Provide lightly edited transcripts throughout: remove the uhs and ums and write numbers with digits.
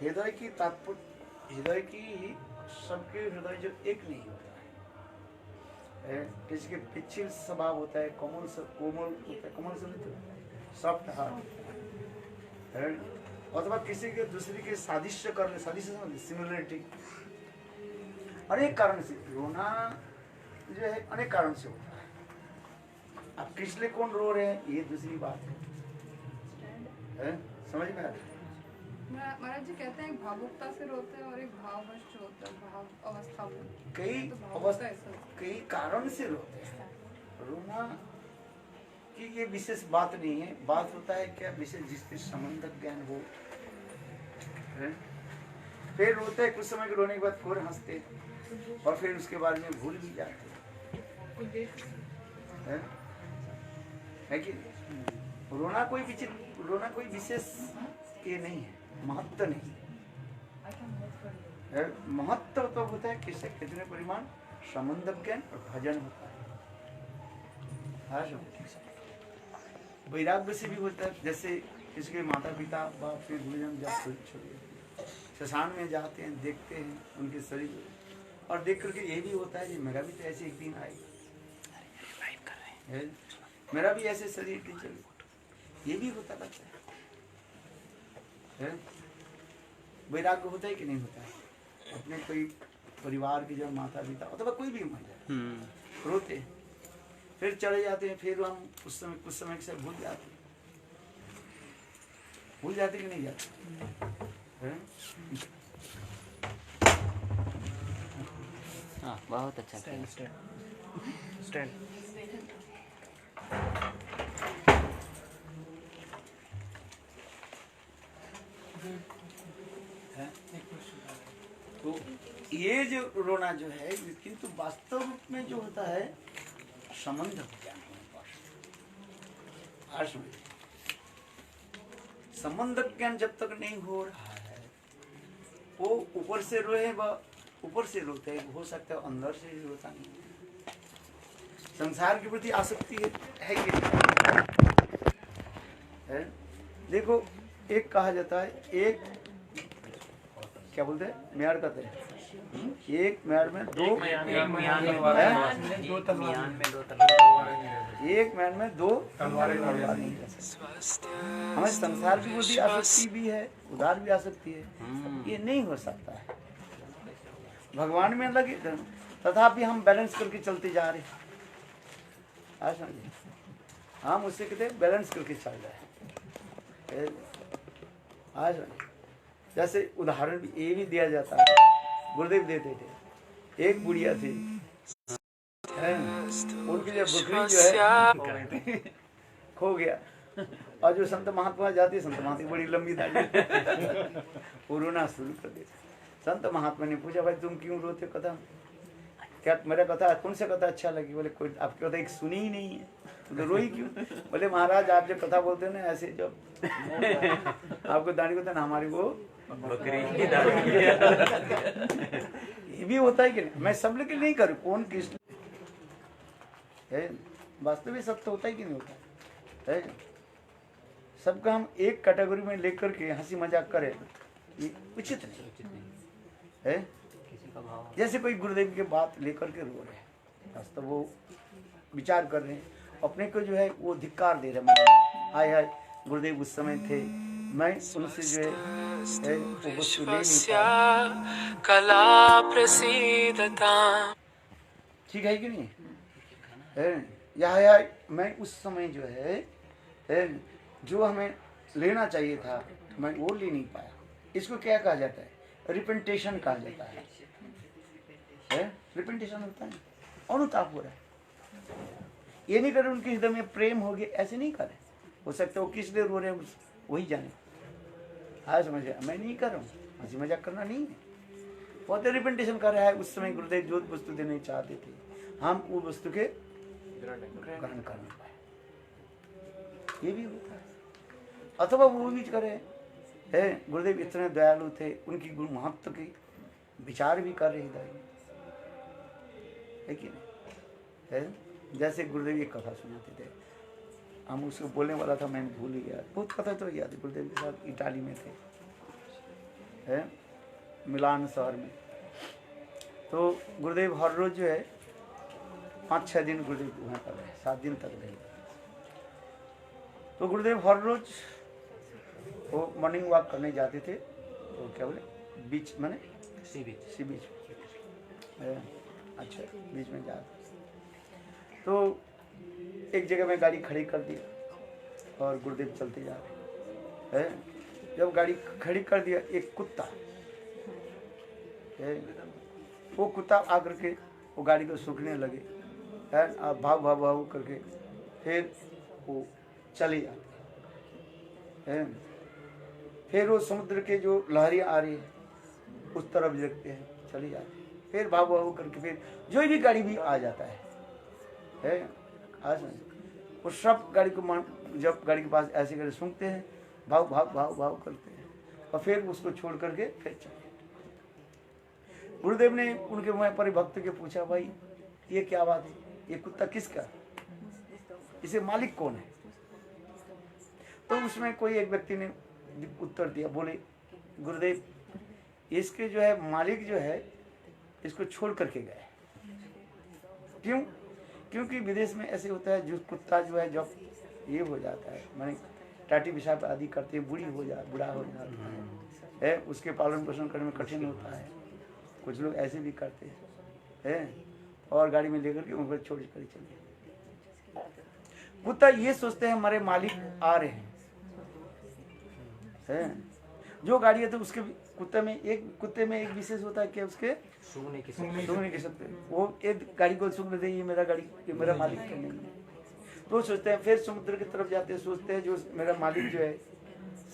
हृदय की तात्पर्य, हृदय की सबके हृदय जो एक नहीं होता है, किसी के पिछल स्वभाव होता है, कोमल होता है, कोमल से सॉफ्ट हार्ट है, अथवा किसी के दूसरे के सादृश्य करने, सादृश्य सिमिलरिटी, अनेक कारण से रोना जो है अनेक कारण से होता है। अब किस लिए कौन रो रहे हैं ये दूसरी बात है? समझ में आ रहा है? महाराज जी कहते हैं भावुकता से रोते हैं और एक भाववश होता है, भाव अवस्था में। कई कारण से रोते हैं। रोना की ये विशेष बात नहीं है, बात होता है क्या विशेष जिसके संबंध ज्ञान हो है? फिर रोते हैं, कुछ समय के रोने के बाद फिर हंसते और फिर उसके बाद में भूल भी जाते है कि रोना कोई विशेष ये नहीं है, महत्व नहीं है। महत्व तो होता है किससे कितने परिमाण संबंध ज्ञान और भजन होता है। वैराग्य से भी होता है, जैसे इसके माता पिता बाप फिर गुरुजन जब छोटे शशान में जाते हैं, देखते हैं उनके शरीर और देख करके ये भी होता है कि मेरा भी तो ऐसे एक दिन आएगा, मेरा भी ऐसे शरीर की चले, ये भी होता रहता है। वैराग्य होता है कि नहीं होता है? अपने कोई परिवार के जब माता पिता अथवा कोई भी मर जाए रोते हैं, फिर चले जाते हैं, फिर हम कुछ समय से भूल जाते कि नहीं जाते? हाँ, बहुत अच्छा स्टैंड। तो ये जो रोना जो है, किंतु वास्तव रूप में जो होता है संबंध ज्ञान होने, संबंध ज्ञान जब तक नहीं हो रहा है, वो ऊपर से रोए व ऊपर से रोते हैं, हो सकता है अंदर से ही रोता नहीं। संसार के प्रति आसक्ति है कि है? देखो एक कहा जाता है, एक क्या बोलते हैं म्यार कहते हैं, एक म्यार में दो, एक म्यार में दो तलवारें नहीं जा सकती। हमें संसार की बुद्धि आसक्ति भी है, उधार भी आसक्ति है, ये नहीं हो सकता है। भगवान में लगे तथापि हम बैलेंस करके चलते जा रहे हैं, समझे? हम उससे कहते हैं बैलेंस करके चल रहे हैं। जैसे उदाहरण भी ये भी दिया जाता है, गुरुदेव देते थे, एक बुढ़िया थी, उनकी जो बकरी जो है खो गया, और जो संत महात्मा जाते, संत महात्मा बड़ी लंबी दाढ़ी वो रोना शुरू कर देते। संत महात्मा ने पूछा, भाई तुम क्यों रोते, कथा क्या मेरा कथा कौन सा कथा अच्छा लगी? बोले कोई आपकी कथा एक सुनी ही नहीं है, तो रोई क्यों? बोले महाराज आप जो कथा बोलते हैं ना, ऐसे जब आपको दाढ़ी होता है ना, हमारी वो बकरी की दाढ़ी ये भी होता है कि नहीं? मैं सब लेके नहीं करूँ, कौन किस है, वास्तविक सत्य होता है कि नहीं होता है? सबका हम एक कैटेगरी में लेकर के हंसी मजाक करें, ये उचित नहीं है। जैसे कोई गुरुदेव की बात लेकर के रो रहे हैं, वास्तव वो विचार कर रहे हैं, अपने को जो है वो धिक्कार दे रहे हैं, हाय हाय गुरुदेव उस समय थे, मैं उनसे जो है वो वस्तु ले नहीं पाया, ठीक है कि नहीं है? या मैं उस समय जो है जो हमें लेना चाहिए था मैं वो ले नहीं पाया। इसको क्या कहा जाता है? रिपेंटेशन कहा जाता है। रिपेंटेशन होता है, अनुताप हो रहा है। ये नहीं करे उनके हृदय में प्रेम हो गया, ऐसे नहीं करे। हो सकता है वो किस लिए रो रहे हैं वही जाने। हाँ समझ गया, मैं नहीं कर रहा हूँ, हंसी मजाक करना नहीं है। वो तो रिपेंटेशन कर रहा है। उस समय गुरुदेव जो वस्तु देने चाहते थे, हम वो वस्तु के ग्रहण कर नहीं पाए, ये भी होता है। अथवा वो भी करे है, गुरुदेव इतने दयालु थे, उनकी गुरु महत्व के विचार भी कर रहे हृदय है कि नहीं है? जैसे गुरुदेव एक कथा सुनाते थे, हम उसको बोलने वाला था, मैंने भूल ही गया। बहुत कथा तो याद है, गुरुदेव के साथ इटाली में थे, है मिलान शहर में। तो गुरुदेव हर रोज जो है 5-6 दिन गुरुदेव वहाँ पर रहे, 7 दिन तक रहे। तो गुरुदेव हर रोज वो मॉर्निंग वॉक करने जाते थे, तो क्या बोले बीच माने सी बीच अच्छा बीच में जाते। तो एक जगह में गाड़ी खड़ी कर दी और गुरुदेव चलते जा रहे हैं। जब गाड़ी खड़ी कर दिया, एक कुत्ता है, वो कुत्ता आकर के वो गाड़ी को सूखने लगे है, भाव भाव भाव करके फिर वो चले जाते हैं। फिर वो समुद्र के जो लहरियाँ आ रही है उस तरफ देखते हैं, चले जाते हैं। फिर भाव भाव करके फिर जो भी गाड़ी भी आ जाता है आज वो सब गाड़ी को जब गाड़ी के पास ऐसे करके सूंघते हैं, भाव भाव भाव भाव करते हैं और फिर उसको छोड़ करके फिर चले। गुरुदेव ने उनके मुँह पर भक्त के पूछा, भाई ये क्या बात है, ये कुत्ता किसका, इसे मालिक कौन है? तो उसमें कोई एक व्यक्ति ने उत्तर दिया, बोले गुरुदेव इसके जो है मालिक जो है इसको छोड़ करके गए। क्यों? क्योंकि विदेश में ऐसे होता है, जो कुत्ता जो है जब ये हो जाता है माने टाटी पेशाब आदि करते हैं, बुढ़ा हो जाता है, उसके पालन पोषण करने में कठिन होता है। कुछ लोग ऐसे भी करते हैं और गाड़ी में लेकर के उनको छोड़ कर चले। कुत्ता ये सोचते हैं हमारे मालिक आ रहे हैं। जो गाड़ी है तो उसके कुत्ते में एक विशेष होता है कि उसके सूंघने की शक्ति, वो एक गाड़ी को सूंघ लेते, ये मेरा गाड़ी, ये मेरा मालिक का नहीं है। तो सोचते हैं, फिर समुद्र की तरफ जाते हैं, सोचते हैं जो मेरा मालिक जो है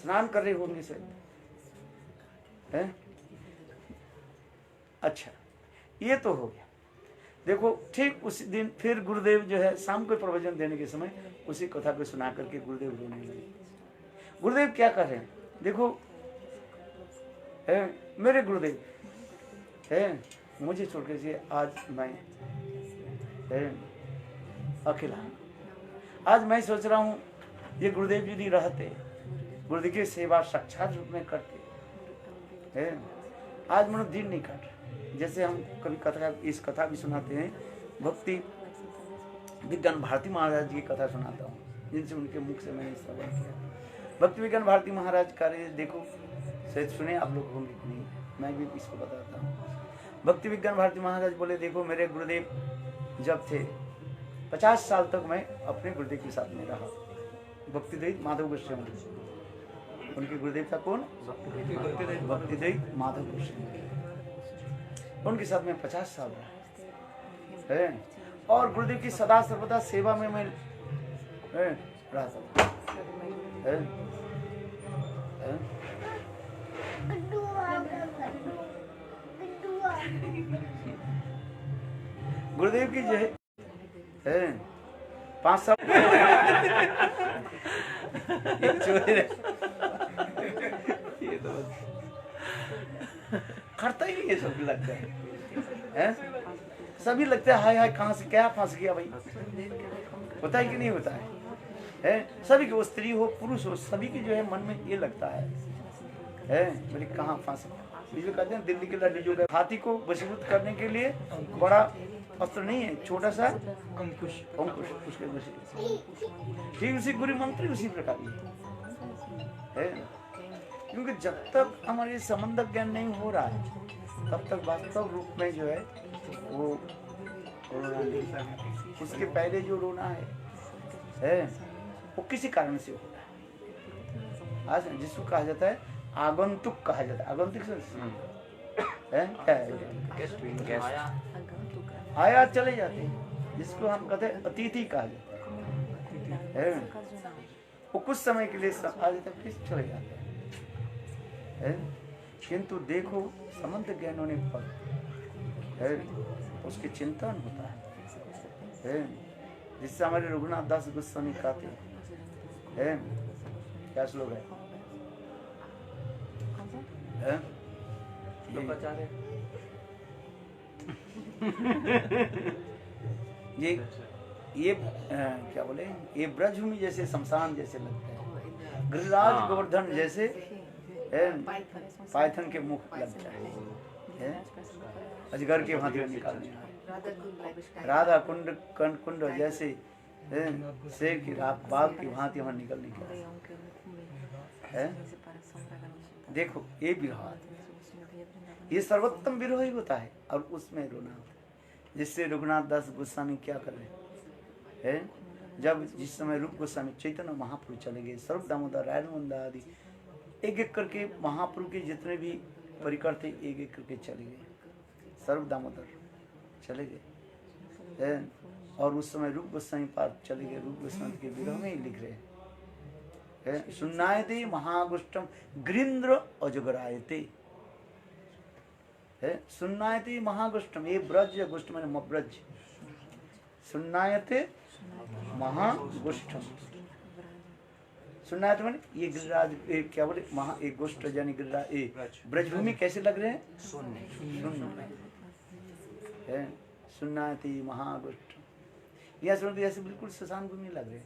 स्नान कर रहे होंगे शायद, है। अच्छा ये तो हो गया। देखो ठीक उसी दिन फिर गुरुदेव जो है शाम को प्रवचन देने के समय उसी कथा को सुना करके गुरुदेव रोने लगे। गुरुदेव क्या कर रहे हैं देखो, है मेरे गुरुदेव है, मुझे छोड़ के आज मैं है अकेला। आज मैं सोच रहा हूँ ये गुरुदेव जी नहीं रहते, गुरुदेव की सेवा साक्षात रूप में करते है, आज मनो दिन नहीं काट। जैसे हम कभी कथा, इस कथा भी सुनाते हैं, भक्ति विज्ञान भारती महाराज की कथा सुनाता हूँ, जिनसे उनके मुख से मैंने श्रवण किया। भक्ति विज्ञान भारती महाराज का देखो शायद सुने आप लोग होंगे कि नहीं, मैं भी इसको बताता हूँ। भक्ति विज्ञान भारती महाराज बोले, देखो मेरे गुरुदेव जब थे 50 साल तक मैं अपने गुरुदेव के साथ में रहा। भक्तिदेव माधव गोस्वामी, उनके गुरुदेव था कौन? भक्तिदेव माधव गोस्वामी, उनके साथ में 50 साल रहा है और गुरुदेव की सदा सर्वदा सेवा में मैं रहा था। गुरुदेव की जो है 5 साल ये तो करता ही नहीं है, सभी लगता है सभी लगता है हाय हाय कहाँ से क्या फंस गया भाई, होता है कि नहीं होता है सभी के, वो स्त्री हो पुरुष हो, सभी के जो है मन में ये लगता है मेरी कहाँ फंस गया। इसलिए कहते हैं दिल्ली के लड्डू जो है, हाथी को वशीभूत करने के लिए बड़ा अस्त्र नहीं है, छोटा सा अंकुश उसके वशीभूत। ठीक उसी गुरु मंत्र उसी प्रकार है, क्योंकि जब तक हमारे संबंध ज्ञान नहीं हो रहा है तब तक वास्तव रूप में जो है वो रोना नहीं। उसके पहले जो रोना है वो किसी कारण से हो रहा है। आज जिसको कहा जाता है आगंतुक कहा जाता है, आगंतुक है क्या है, आया चले जाते हैं, जिसको हम कहते हैं अतिथि कहा जाता है। वो कुछ समय के लिए आ जाते हैं फिर चले जाते हैं। किंतु देखो संबंध ज्ञान होने पर उसके चिंतन होता है, जिससे हमारे रघुनाथ दास गोस्वामी कहते हैं, क्या श्लोक है ये क्या बोले, ये ब्रजभूमि जैसे शमशान जैसे लगता है, गिरिराज गोवर्धन जैसे पाइथन के मुख लगता है, अजगर के भांति निकालने, राधा कुंड कुंड जैसे शेर की बाघ की भांति वहां निकलने की है। देखो ये विरह, ये सर्वोत्तम विरह ही होता है, और उसमें रोना होता है। जिससे रघुनाथ दास गोस्वामी क्या कर रहे हैं, जब जिस समय रूप गोस्वामी चैतन्य महाप्रभु चले गए, स्वरूप दामोदर रायनंदा आदि एक एक करके महाप्रभु के जितने भी परिकर थे एक एक करके चले गए, स्वरूप दामोदर चले गए, और उस समय रूप गोस्वामी पाद चले गए। रूप गोस्वामी के विरह में ही लिख रहे हैं, सुनायते महागुष्टम गिरीन्द्र अजगरायते, सुनायते महागुष्टम, ये ब्रज गुष्ट माने ब्रज, सुनायते महागुष्टम, सुनायते माने ये गिरिराज, क्या बोले महा, एक गुष्ट यानी गिरिराज, ब्रजभूमि कैसे लग रहे हैं, सुन है, सुनायते महागुष्ट, यह सुनते ऐसे बिल्कुल शशान भूमि लग रहे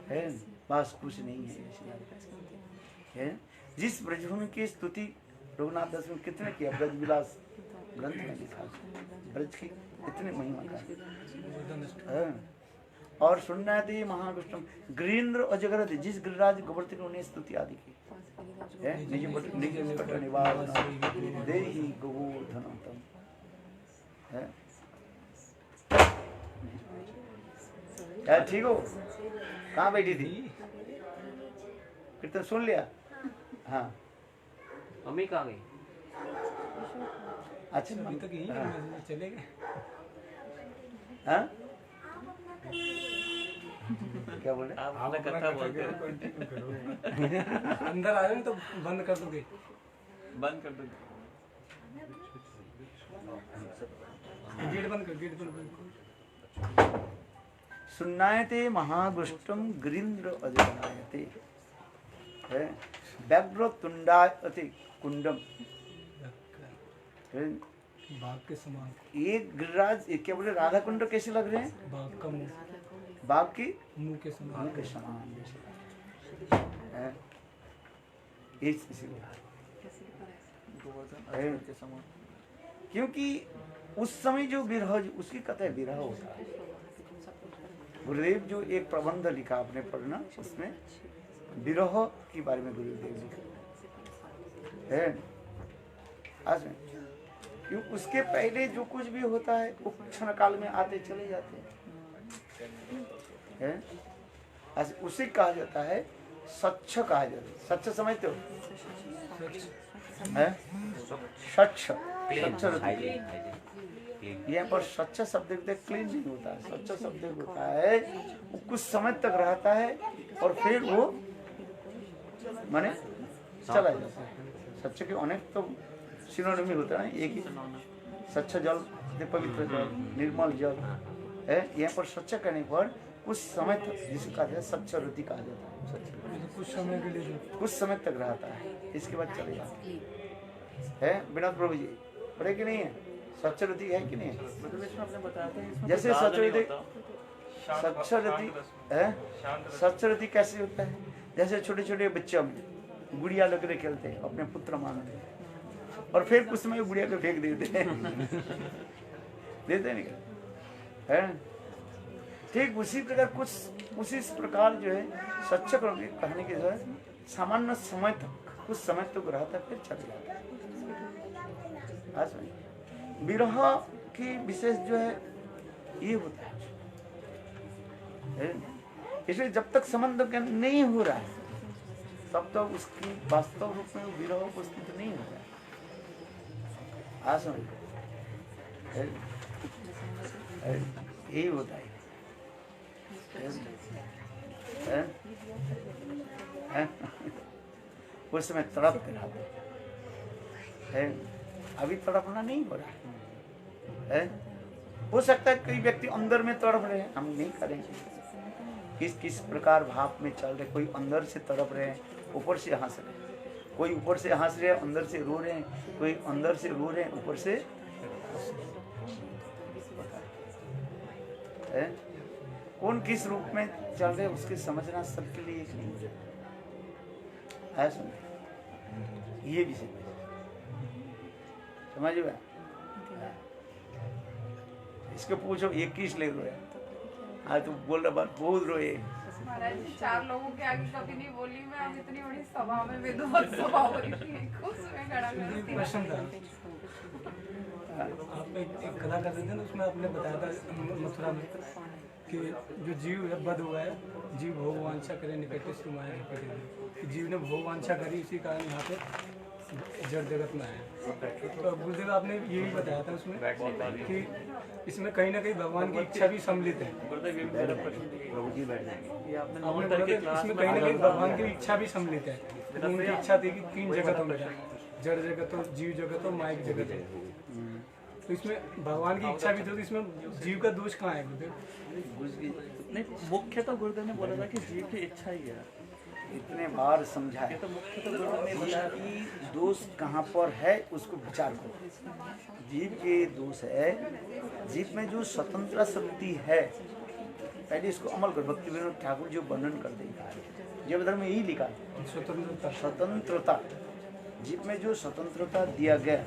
हैं, बस कुछ नहीं है। जिस ब्रजभूमि की स्तुति रघुनाथ दास ने कितने किया, ब्रज विलास ग्रंथ में लिखा, ब्रज की इतने महिमा का, और सुननायते महागुष्टम गिरीन्द्र अजगर, जिस गिरिराज गोवर्धन उन्हें स्तुति आदि की है, निज पट निवास देहि गोवर्धनतम है। यार ठीक हो, कहाँ बैठी थी, कीर्तन सुन लिया, हाँ मम्मी कहाँ गई, अच्छा अभी तक यही चले गए, हाँ क्या बोले, आप अपना कथा बोलते हो, कंटिन्यू करो। अंदर आ जाए तो बंद कर दोगे, बंद कर दो, गेट बंद कर, गेट बंद कर। सुन्नायते महागुष्टम गिरीन्द्र अजगरायते, व्याघ्र तुंडायते कुंडम, बाघ के समान, ये गिरिराज, ये क्या बोले, राधा कुंड कैसे लग रहे हैं, बाघ का मुंह, बाघ की मुंह के समान, मुंह के समान है, गोवर्धन के समान, क्योंकि उस समय जो विरह, उसकी कथा विरह होता है। गुरुदेव जो एक प्रबंध लिखा आपने पढ़ना, उसमें विरह के बारे में गुरुदेव लिखा है, आज में क्यों, उसके पहले जो कुछ भी होता है वो क्षण काल में आते चले जाते हैं, आज उसे कहा जाता है स्वच्छ, कहा जाता है सच्च, समझते हो है, स्वच्छ, स्वच्छ यहाँ पर स्वच्छ शब्द क्लीन नहीं होता है, स्वच्छ शब्द होता है वो कुछ समय तक रहता है और फिर वो माने चला जाता है। स्वच्छ के अनेक तो सिनोनिम होता है, एक ही स्वच्छ जल, पवित्र जल, निर्मल जल है, यहाँ पर स्वच्छ कहने पर कुछ समय तक, जिसे कहा जाता है स्वच्छ रुति कहा जाता है, कुछ समय के लिए, कुछ समय तक रहता है, इसके बाद चले जाता है। विनोद प्रभु जी पढ़े कि नहीं है, स्वच्छ रुति है कि नहीं है, मतलब इसमें आपने बताया था इसमें जैसे कोई दाग स्वच्छ नहीं रुति, होता। स्वच्छ रुति है, स्वच्छ रुति कैसे होता है, जैसे छोटे छोटे बच्चे गुड़िया लेकर खेलते हैं, अपने पुत्र मानते हैं और फिर कुछ समय गुड़िया को फेंक देते हैं देते नहीं है, ठीक उसी प्रकार कुछ उसी प्रकार जो है स्वच्छ कहने की जो है सामान्य समय तक, कुछ समय तक रहता है फिर चले जाता है। आज में विरह की विशेष जो है ये होता है, इसलिए जब तक संबंध नहीं हो रहा है तब तक उसकी वास्तव रूप में विरह उपस्थित नहीं हो रहा है। आज यही होता है, उस समय तड़पते रहते हैं, अभी तड़पना नहीं हो रहा है। हो सकता है कई व्यक्ति अंदर में तड़प रहे हैं, हम नहीं करेंगे किस किस प्रकार भाव में चल रहे, कोई अंदर से तड़प रहे हैं, ऊपर से हंस रहे हैं, कोई ऊपर से हंस रहे हैं अंदर से रो रहे हैं, कोई अंदर से रो रहे हैं ऊपर से है? कौन किस रूप में चल रहे उसके समझना सबके लिए एक नहीं है। समझ ये भी समझ में इसको पूछो ये किस ले रोया। आज तू बोल रहा बात बहुत रोए। महाराज जी 4 लोगों के आगे कभी नहीं बोली मैं, अब इतनी बड़ी सभा में विद्वत सभा हो रही थी, उसमें खड़ा कर एक प्रश्न था, आप एक कथा कर रहे थे ना, उसमें आपने बताया था मथुरा में कि जो जीव है बद हुआ है, जीव भोग वांछा करे निकटे सुमाया निकटे, कि जीव ने भोग वांछा करी, इसी कारण यहाँ पे जड़ जगत में आया। तो गुरुदेव आपने ये भी बताया था उसमें कि इसमें कहीं ना कहीं भगवान की इच्छा भी सम्मिलित है। आपने बोला कि इसमें कहीं ना कहीं भगवान की इच्छा भी सम्मिलित है। तो उनकी इच्छा थी कि 3 जगत हो मेरा, जड़ जगत हो, जीव जगत हो, माइक जगत हो। तो इसमें भगवान की इच्छा भी थी, तो इसमें जीव का दोष कहाँ है गुरुदेव? नहीं, मुख्य तो गुरुदेव ने बोला था कि जीव की इच्छा ही है। इतने बार समझाया तो मुख्य तो गुरुदेव ने बताया कि दोष कहाँ पर है उसको विचार करो। जीव के दोष है, जीव में जो स्वतंत्र शक्ति है, पहले इसको अमल करो। भक्ति विनोद ठाकुर जो वर्णन कर देगा जब धर्म में यही लिखा स्वतंत्रता। जीव में जो स्वतंत्रता दिया गया,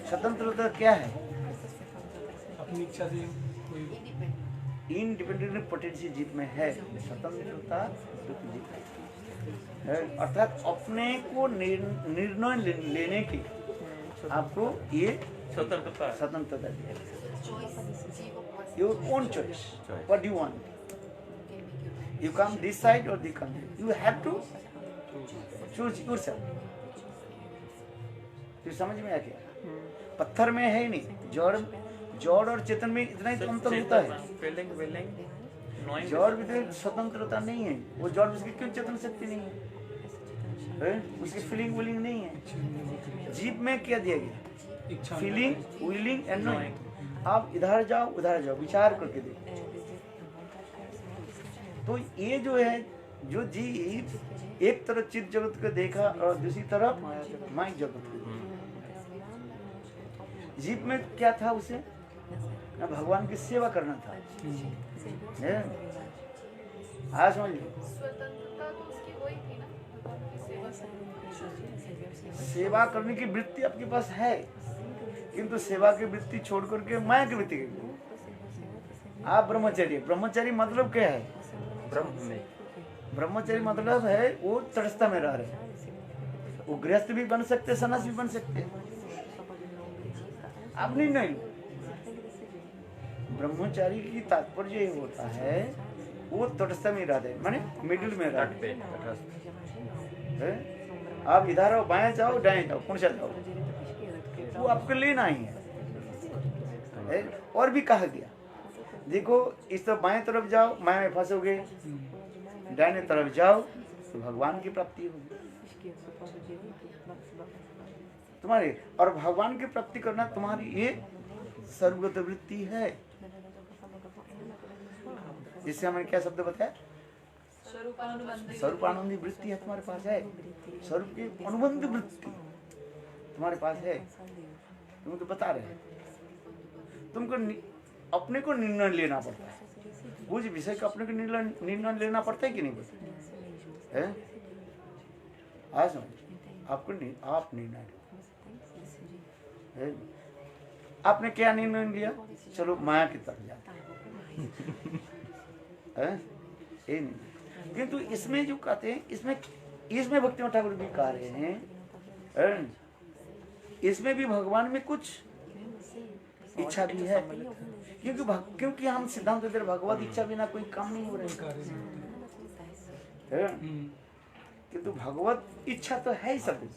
स्वतंत्रता क्या है? अपनी इच्छा से कोई इंडिपेंडेंट पोटेंसी जीव में है, स्वतंत्रता है, अर्थात अपने को निर्णय लेने की आपको ये स्वतंत्रता दी है। Your own choice, what you want, you come this side और this come, you have to choose yourself. तो समझ में आ गया? पत्थर में है ही नहीं, जड़ और चेतन में इतना ही अंतर होता है। जड़ में स्वतंत्रता नहीं है, वो जड़ उसकी क्यों चेतन शक्ति नहीं है, उसकी फीलिंग विलिंग नहीं है। जीव में क्या दिया गया? Feeling, willing and knowing. आप इधर जाओ उधर जाओ, विचार करके देखो। तो ये जो है, जो जीव एक तरफ चित्त जगत को देखा और दूसरी तरफ माइक जगत को। जीव में क्या था? उसे ना भगवान की सेवा करना था। हाँ समझ लो, स्वतंत्रता तो उसकी वही थी ना, भगवान की सेवा सेवा करने की वृत्ति आपके पास है, किंतु सेवा की वृत्ति छोड़ करके माया की वृत्ति की। आप ब्रह्मचर्य, ब्रह्मचर्य मतलब क्या है? ब्रह्मचर्य मतलब है वो तटस्था में रह रहे, वो गृहस्थ भी बन सकते, सन्यासी भी बन सकते। आप नहीं, ब्रह्मचारी की तात्पर्य ये होता है वो तटस्थ में रहते, माने मिडिल में रहते। आप इधर आओ, बाएं जाओ, दाएं जाओ, कौन सा जाओ, वो आपको लेना ही है। और भी कहा गया, देखो इस तरफ बाएं तरफ जाओ, माया में फंसोगे, दाहिने तरफ जाओ तो भगवान की प्राप्ति होगी तुम्हारी। और भगवान की प्राप्ति करना तुम्हारी ये सर्वगत वृत्ति है। जिससे हमने क्या शब्द बताया? स्वरूपानुबंधी वृत्ति है तुम्हारे पास है, स्वरूप की अनुबंध वृत्ति तुम्हारे पास है। तुम तो बता रहे हैं, तुमको अपने को निर्णय लेना पड़ता है, कुछ विषय का अपने को निर्णय लेना पड़ता है कि नहीं पड़ता है? आज आपको नहीं, आप निर्णय है। आपने क्या निर्णय लिया? चलो माया की तरफ जाते हैं, ये नहीं। किंतु इसमें जो कहते हैं, इसमें भक्ति ठाकुर भी कह रहे हैं, इसमें भी भगवान में कुछ इच्छा भी है, क्योंकि हम सिद्धांत देते भगवत इच्छा बिना कोई काम नहीं हो रहा है। किंतु भगवत इच्छा तो है ही सब कुछ,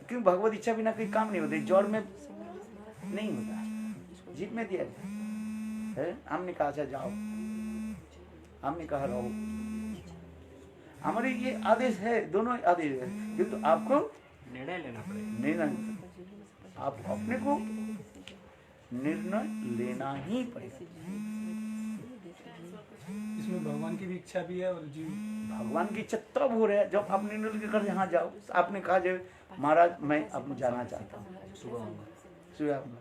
क्योंकि भगवत इच्छा बिना कोई काम नहीं होता, जड़ में नहीं होता, जीव में दिया है। हमने कहा अच्छा जाओ, हमने कहा रहो, हमारे ये आदेश है, दोनों आदेश है, किंतु आपको निर्णय लेना पड़ेगा। निर्णय आप अपने को निर्णय लेना ही पड़ेगा। इसमें भगवान की भी इच्छा भी है और जीव, भगवान की इच्छा तब हो रहा है जब आप निर्णय लेकर यहाँ जाओ। आपने कहा जो महाराज मैं अब जाना चाहता हूँ, जो है अपना।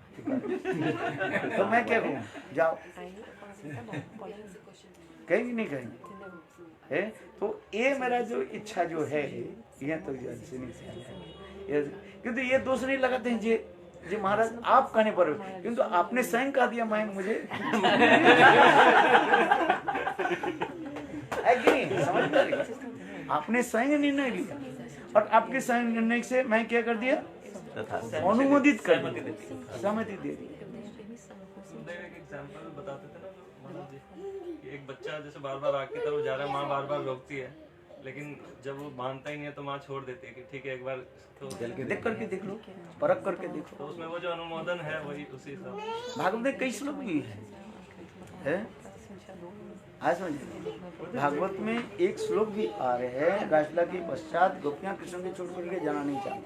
तो मैं क्या कहूँ, जाओ, कहेंगे नहीं कहेंगे है। तो ये मेरा जो इच्छा जो है ये तो जैसे नहीं है, क्योंकि ये दोष नहीं लगाते हैं जी महाराज आप कहने पर, किंतु आपने स्वयं कह दिया मैं मुझे समझ में, आपने स्वयं निर्णय लिया और आपके स्वयं निर्णय से मैं क्या कर दिया, अनुमोदित कर दिया, सहमति दे दी। एक एग्जांपल बताते थे ना महाराज जी, कि एक बच्चा जैसे बार बार आग की तरफ जा रहा है, माँ बार बार रोकती है, लेकिन जब वो मानता ही नहीं है तो माँ छोड़ देती है कि ठीक है एक बार तो देख करके देख लो, परख करके देखो। तो उसमें वो जो अनुमोदन है वही उसी हिसाब से। भागवत में कई श्लोक भी है? आज समझिए, भागवत में एक श्लोक भी आ रहे हैं, रासलीला के पश्चात गोपियां कृष्ण के छोड़ करके जाना नहीं चाहती।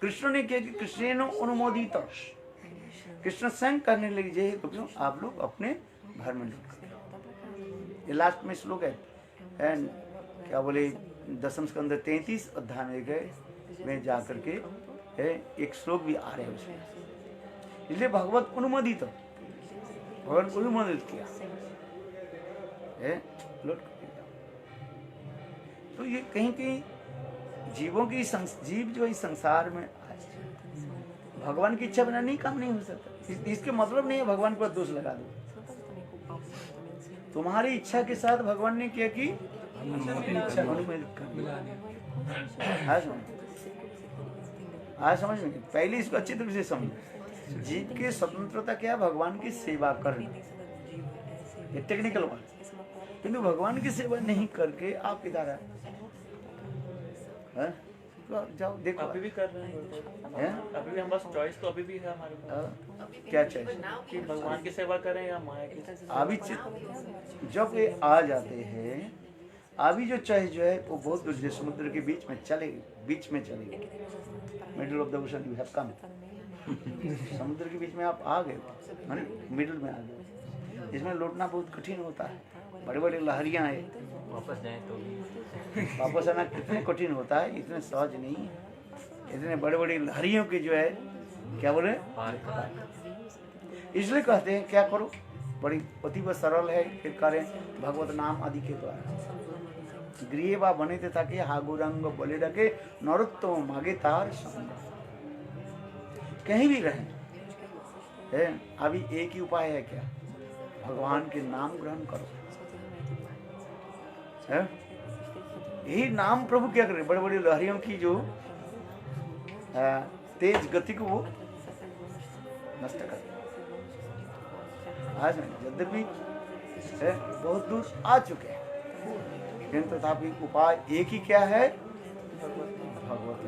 कृष्ण ने क्या कि कृष्ण ने अनुमोदित, कृष्ण स्वयं करने लगे जे गोपियों आप लोग अपने घर में लौट कर। ये लास्ट में श्लोक है एंड क्या बोले दशम स्कंद 33 अध्याय में गए में जा करके है, एक श्लोक भी आ रहे हैं उसमें। इसलिए भगवत अनुमोदित, भगवान अनुमोदित किया है, लौट करके जाओ। तो ये कहीं कहीं जीवों की जीव जो इस संसार में भगवान की इच्छा बिना नहीं काम नहीं हो सकता। इसके मतलब नहीं है भगवान पर दोष लगा दो। तुम्हारी इच्छा के साथ भगवान ने क्या की, आज समझ में, पहले इसको अच्छी तरह से समझो। जीव की स्वतंत्रता क्या, भगवान की सेवा करना, ये टेक्निकल बात। किंतु भगवान की सेवा नहीं करके आप इधर आए, जाओ देखो अभी भी कर रहे हैं, अभी भी हम बस चॉइस तो अभी भी है हमारे पास। क्या चॉइस कि भगवान की सेवा करें या माया की। अभी जब ये आ जाते हैं, अभी जो चॉइस जो है वो बहुत दूर से समुद्र के बीच में चलेगी, middle of the ocean you have come. समुद्र के बीच में आप आ गए, माने मिडिल में आ गए। इसमें लौटना बहुत कठिन होता है, बड़े बड़े लहरियां हैं, वापस जाए तो वापस आना कितने कठिन होता है, इतने सहज नहीं है। इतने बड़े बड़े लहरियों के जो है क्या बोले, इसलिए कहते हैं क्या करो, बड़ी अति सरल है, फिर करें भगवत नाम आदि के द्वारा। गृह बा बने थे ताकि हागुरंग बोले डके नरोत्तम मागे तार संग, कहीं भी रहे है। अभी एक ही उपाय है क्या, भगवान के नाम ग्रहण करो है। यही नाम प्रभु क्या करे, बड़े बड़े लहरियों की जो तेज गति को वो नष्ट कर। आज यद्यपि बहुत दूर आ चुके हैं, लेकिन तथापि उपाय एक ही क्या है, भगवत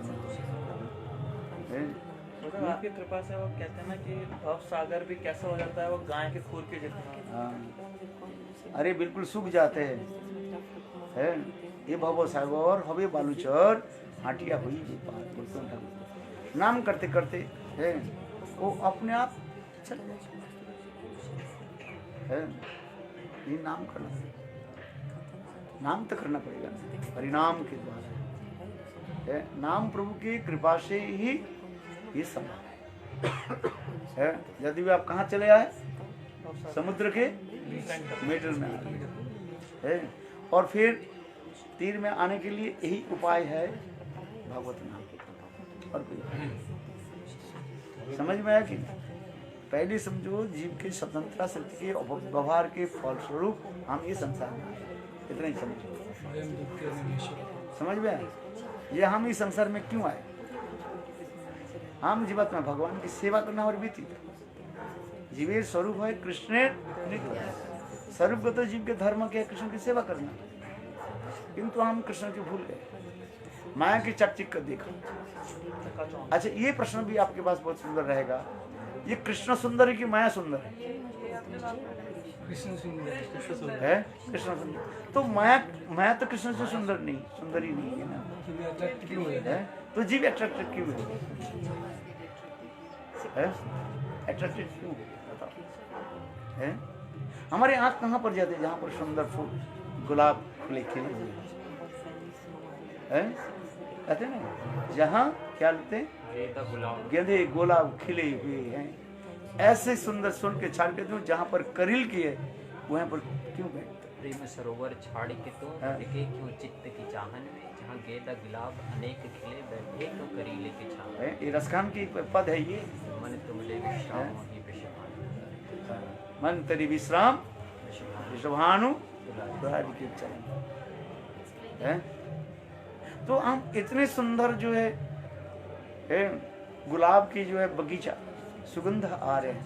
मतलब आपकी कृपा से वो कहते हैं ना कि भव सागर भी कैसा हो जाता है, वो गाय के खूर के जितना। अरे बिल्कुल सूख जाते हैं है। ये भव सागर हवे बालूचर हाटिया हुई नाम करते करते है, वो अपने आप चल है। ये नाम करना, नाम तो करना पड़ेगा परिणाम के द्वारा है। नाम प्रभु की कृपा से ही ये संभव है। यदि भी आप कहाँ चले आए, समुद्र के मिडल में आ गए है। और फिर तीर में आने के लिए यही उपाय है, भगवत नाम। और कोई समझ में आया कि पहले समझो, जीव के स्वतंत्रता शक्ति के व्यवहार के फलस्वरूप हम ये संसार में आए, इतना ही समझो। समझ में आया, ये हम इस संसार में क्यों आए। हम जीवात्मा भगवान की सेवा करना और व्यतीत, जीवेर स्वरूप है कृष्ण स्वरूपगत जीव के धर्म के कृष्ण की सेवा करना, किंतु हम कृष्ण को भूल गए, माया की चकचिक कर देखा। अच्छा, ये प्रश्न भी आपके पास बहुत सुंदर रहेगा, ये कृष्ण सुंदर है कि माया सुंदर है? कृष्ण सुंदर है, कृष्ण सुंदर। तो माया तो कृष्ण से सुंदर नहीं, सुंदर ही नहीं है ना, है? तो जीव अट्रैक्टेड क्यों है? अट्रैक्टेड क्यों है? हमारे आँख कहाँ पर जाते हैं, जहाँ पर सुंदर फूल गुलाब खिले खिले हुए है। कहते हैं ना, जहाँ क्या लेते हैं, गेंदे गुलाब खिले हुए हैं, ऐसे सुंदर सुन के छाड़ के दूं, जहाँ पर करील की है वहाँ पर क्यों बैठते? प्रेम सरोवर छाड़ी के तो टिके क्यों चित्त की चाहन में, जहाँ गेंदा गुलाब अनेक खिले बैठे तो करीले के छान। ये रसखान की पद है ये, मन तुमले विश्राम ही विश्राम, मन तेरी विश्राम विश्वानु दुलारी के चरण है। तो हम इतने सुंदर जो है गुलाब की जो है बगीचा सुगंध आ रहे हैं,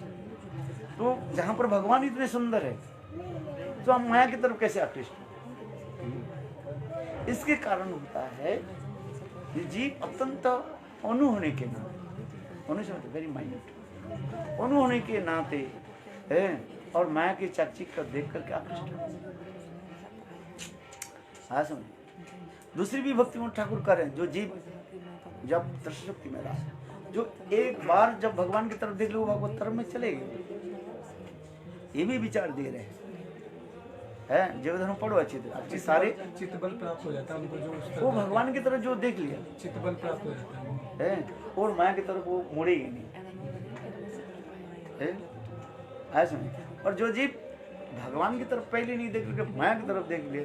तो जहाँ पर भगवान इतने सुंदर है तो हम माया की तरफ कैसे आकृष्ट हैं? इसके कारण होता है कि जीव अत्यंत अनु होने के नाते, अनु से वेरी माइन्यूट, अनु होने के नाते है और माया की चाकचिक कर देख करके आकृष्ट है। हाँ समझ। दूसरी भी भक्ति ठाकुर करें, जो जीव जब दर्शन शक्ति में रहा, जो एक बार जब भगवान की तरफ देख लो भगवत तरफ में चले गए, ये भी विचार दे रहे हैं जो धर्म पढ़ो अच्छी सारे चित्त बल प्राप्त हो जाता है उनको, जो उस वो भगवान की तरफ जो देख लिया चित्त बल प्राप्त हो जाता है और माया की तरफ वो मुड़ेगी नहीं ऐसा नहीं। और जो जीव भगवान की तरफ पहले नहीं देख लिया, माया की तरफ देख लिया